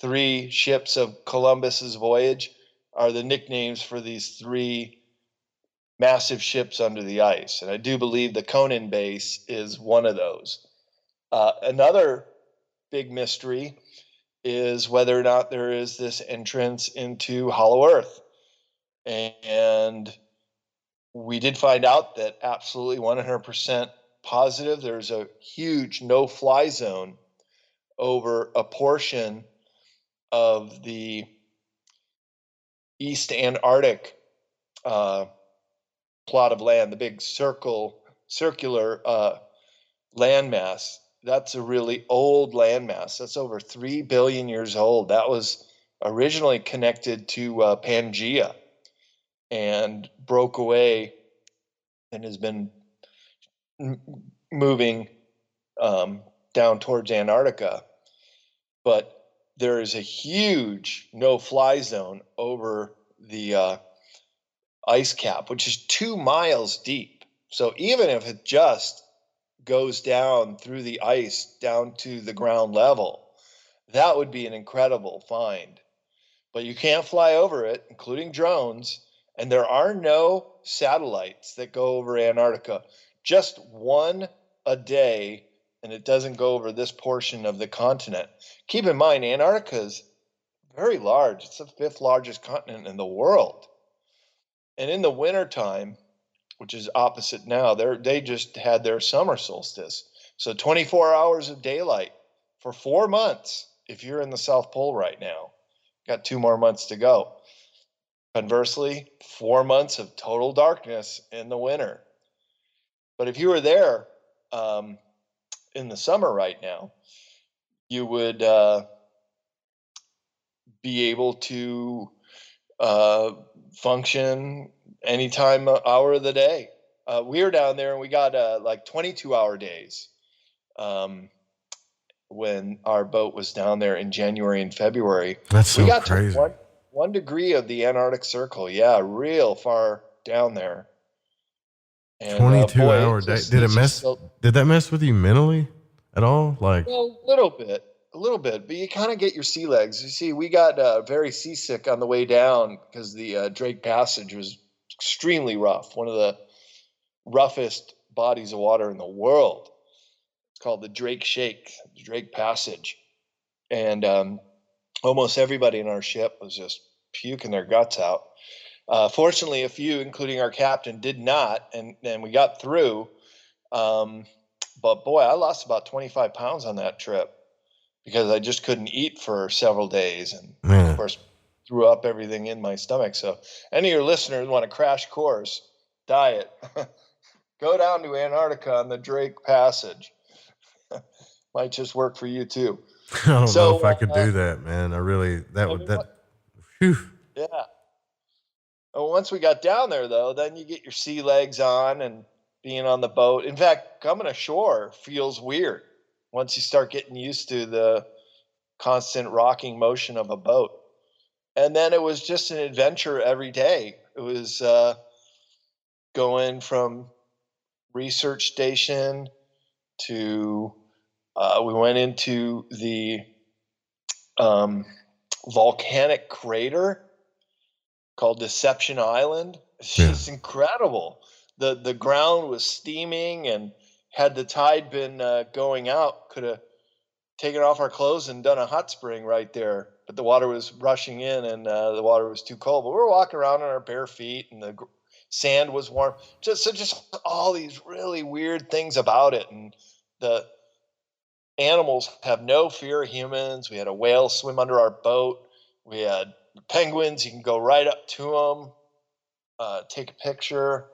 3 ships of Columbus's voyage are the nicknames for these 3 massive ships under the ice. And I do believe the Conan base is one of those. Another big mystery is whether or not there is this entrance into Hollow Earth. And we did find out that absolutely 100% positive there's a huge no-fly zone over a portion of the East Antarctic plot of land, the big circular landmass. That's a really old landmass. That's over 3 billion years old. That was originally connected to Pangea and broke away and has been moving down towards Antarctica. But there is a huge no-fly zone over the ice cap, which is 2 miles deep. So even if it just goes down through the ice down to the ground level, that would be an incredible find. But you can't fly over it, including drones, and there are no satellites that go over Antarctica. Just one a day, and it doesn't go over this portion of the continent. Keep in mind, Antarctica is very large. It's the 5th largest continent in the world. And in the wintertime, which is opposite now, they just had their summer solstice. So 24 hours of daylight for 4 months if you're in the South Pole right now. Got 2 more months to go. Conversely, 4 months of total darkness in the winter. But if you were there in the summer right now, you would be able to function any time, hour of the day. We were down there and we got like 22-hour days when our boat was down there in January and February. That's so we got crazy. To one degree of the Antarctic Circle. Yeah, real far down there. And, 22-hour day. Did that mess with you mentally at all? Like, well, a little bit, but you kind of get your sea legs. You see, we got very seasick on the way down because the Drake Passage was extremely rough. One of the roughest bodies of water in the world. It's called the Drake Shake, the Drake Passage. And almost everybody in our ship was just puking their guts out. Fortunately, a few, including our captain, did not, and we got through. But boy, I lost about 25 pounds on that trip because I just couldn't eat for several days, and of course threw up everything in my stomach. So any of your listeners want a crash course diet, go down to Antarctica on the Drake Passage. Might just work for you too. I don't know if I could do that, man. Whew. Yeah. Well, once we got down there, though, then you get your sea legs on and being on the boat. In fact, coming ashore feels weird once you start getting used to the constant rocking motion of a boat. And then it was just an adventure every day. It was going from research station to we went into the volcanic crater called Deception Island. It's just incredible. The ground was steaming, and had the tide been going out, could have taken off our clothes and done a hot spring right there. But the water was rushing in, and the water was too cold. But we were walking around on our bare feet, and the sand was warm. Just all these really weird things about it. And the animals have no fear of humans. We had a whale swim under our boat. We had penguins. You can go right up to them, take a picture.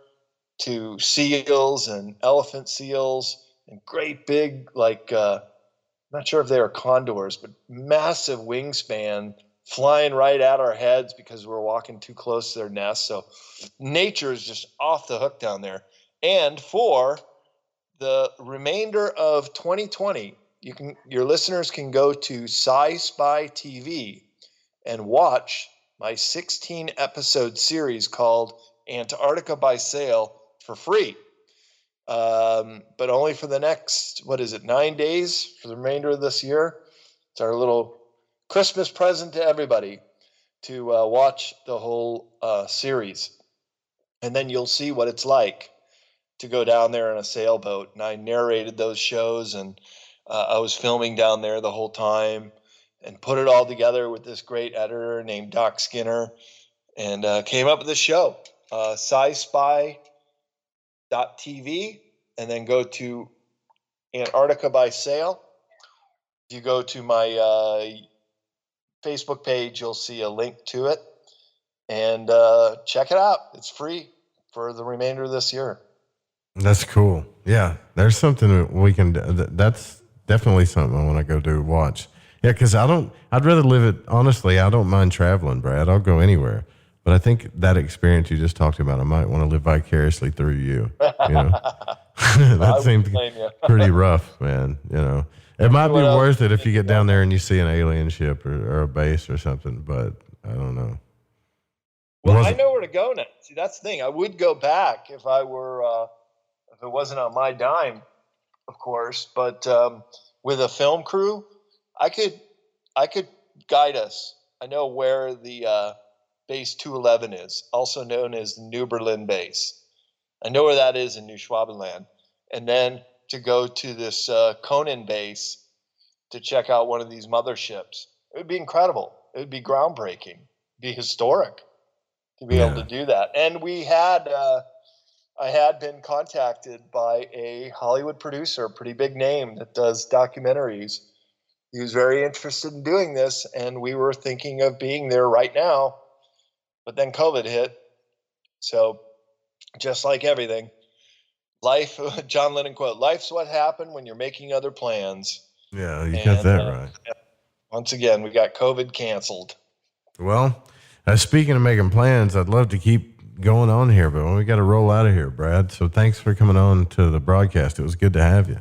To seals and elephant seals and great big, like, not sure if they were condors, but massive wingspan flying right at our heads because we're walking too close to their nests. So nature is just off the hook down there. And for the remainder of 2020, your listeners can go to Sci-Spy TV and watch my 16-episode series called Antarctica by Sail for free, but only for the next, 9 days for the remainder of this year. It's our little Christmas present to everybody to watch the whole series. And then you'll see what it's like to go down there in a sailboat. And I narrated those shows, and I was filming down there the whole time and put it all together with this great editor named Doc Skinner, and came up with this show, Sci-Spy TV, and then go to Antarctica by Sail. If you go to my Facebook page, you'll see a link to it, and check it out. It's free for the remainder of this year. That's cool. Yeah, there's something that we can do. That's definitely something I want to go do, watch. Yeah, because I'd rather live it, honestly, I don't mind traveling, Brad. I'll go anywhere. But I think that experience you just talked about, I might want to live vicariously through you. That seems pretty rough, man. It might be worth it if you get down there and you see an alien ship or a base or something, but I don't know. Well, I know where to go now. See, that's the thing. I would go back if I were, if it wasn't on my dime, of course. But with a film crew, I could guide us. I know where the Base 211 is, also known as the New Berlin Base. I know where that is in New Schwabenland. And then to go to this Conan base to check out one of these motherships. It would be incredible. It would be groundbreaking, be historic to be able to do that. And we had, I had been contacted by a Hollywood producer, a pretty big name that does documentaries. He was very interested in doing this, and we were thinking of being there right now. But then COVID hit. So just like everything, life, John Lennon quote, life's what happened when you're making other plans. Yeah, you got that right. Once again, we got COVID canceled. Well, speaking of making plans, I'd love to keep going on here, but we got to roll out of here, Brad. So thanks for coming on to the broadcast. It was good to have you.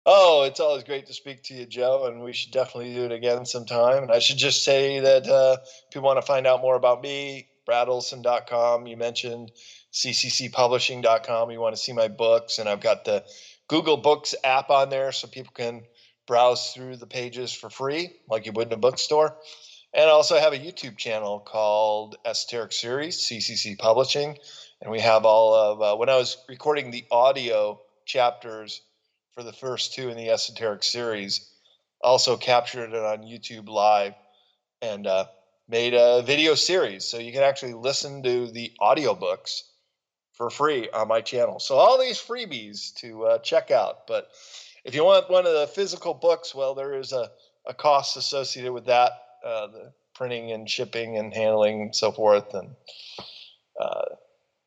Oh, it's always great to speak to you, Joe, and we should definitely do it again sometime. And I should just say that if you want to find out more about me, bradolsen.com. You mentioned cccpublishing.com. You want to see my books, and I've got the Google Books app on there so people can browse through the pages for free like you would in a bookstore. And I also have a YouTube channel called Esoteric Series, CCC Publishing. And we have all of, when I was recording the audio chapters for the first 2 in the Esoteric Series, also captured it on YouTube Live and made a video series. So you can actually listen to the audiobooks for free on my channel. So all these freebies to check out. But if you want one of the physical books, well, there is a cost associated with that, the printing and shipping and handling and so forth. And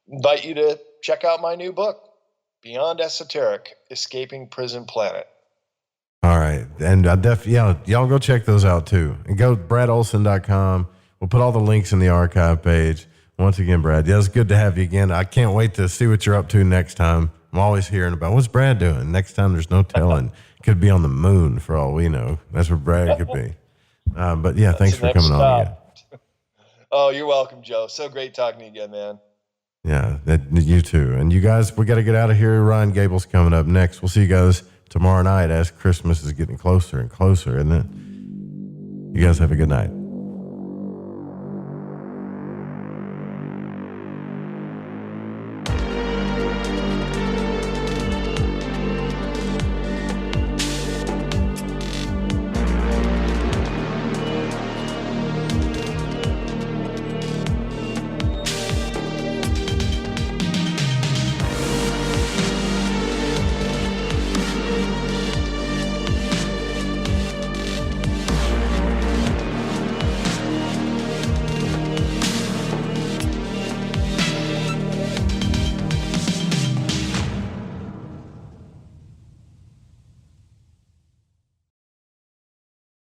invite you to check out my new book, Beyond Esoteric, Escaping Prison Planet. All right. And y'all go check those out too. And go to bradolsen.com. We'll put all the links in the archive page. Once again, Brad, it's good to have you again. I can't wait to see what you're up to next time. I'm always hearing about what's Brad doing. Next time, there's no telling. Could be on the moon for all we know. That's where Brad could be. But yeah, thanks for coming on again. Oh, you're welcome, Joe. So great talking to you again, man. Yeah, you too. And you guys, we got to get out of here. Ryan Gable's coming up next. We'll see you guys tomorrow night as Christmas is getting closer and closer. And then you guys have a good night.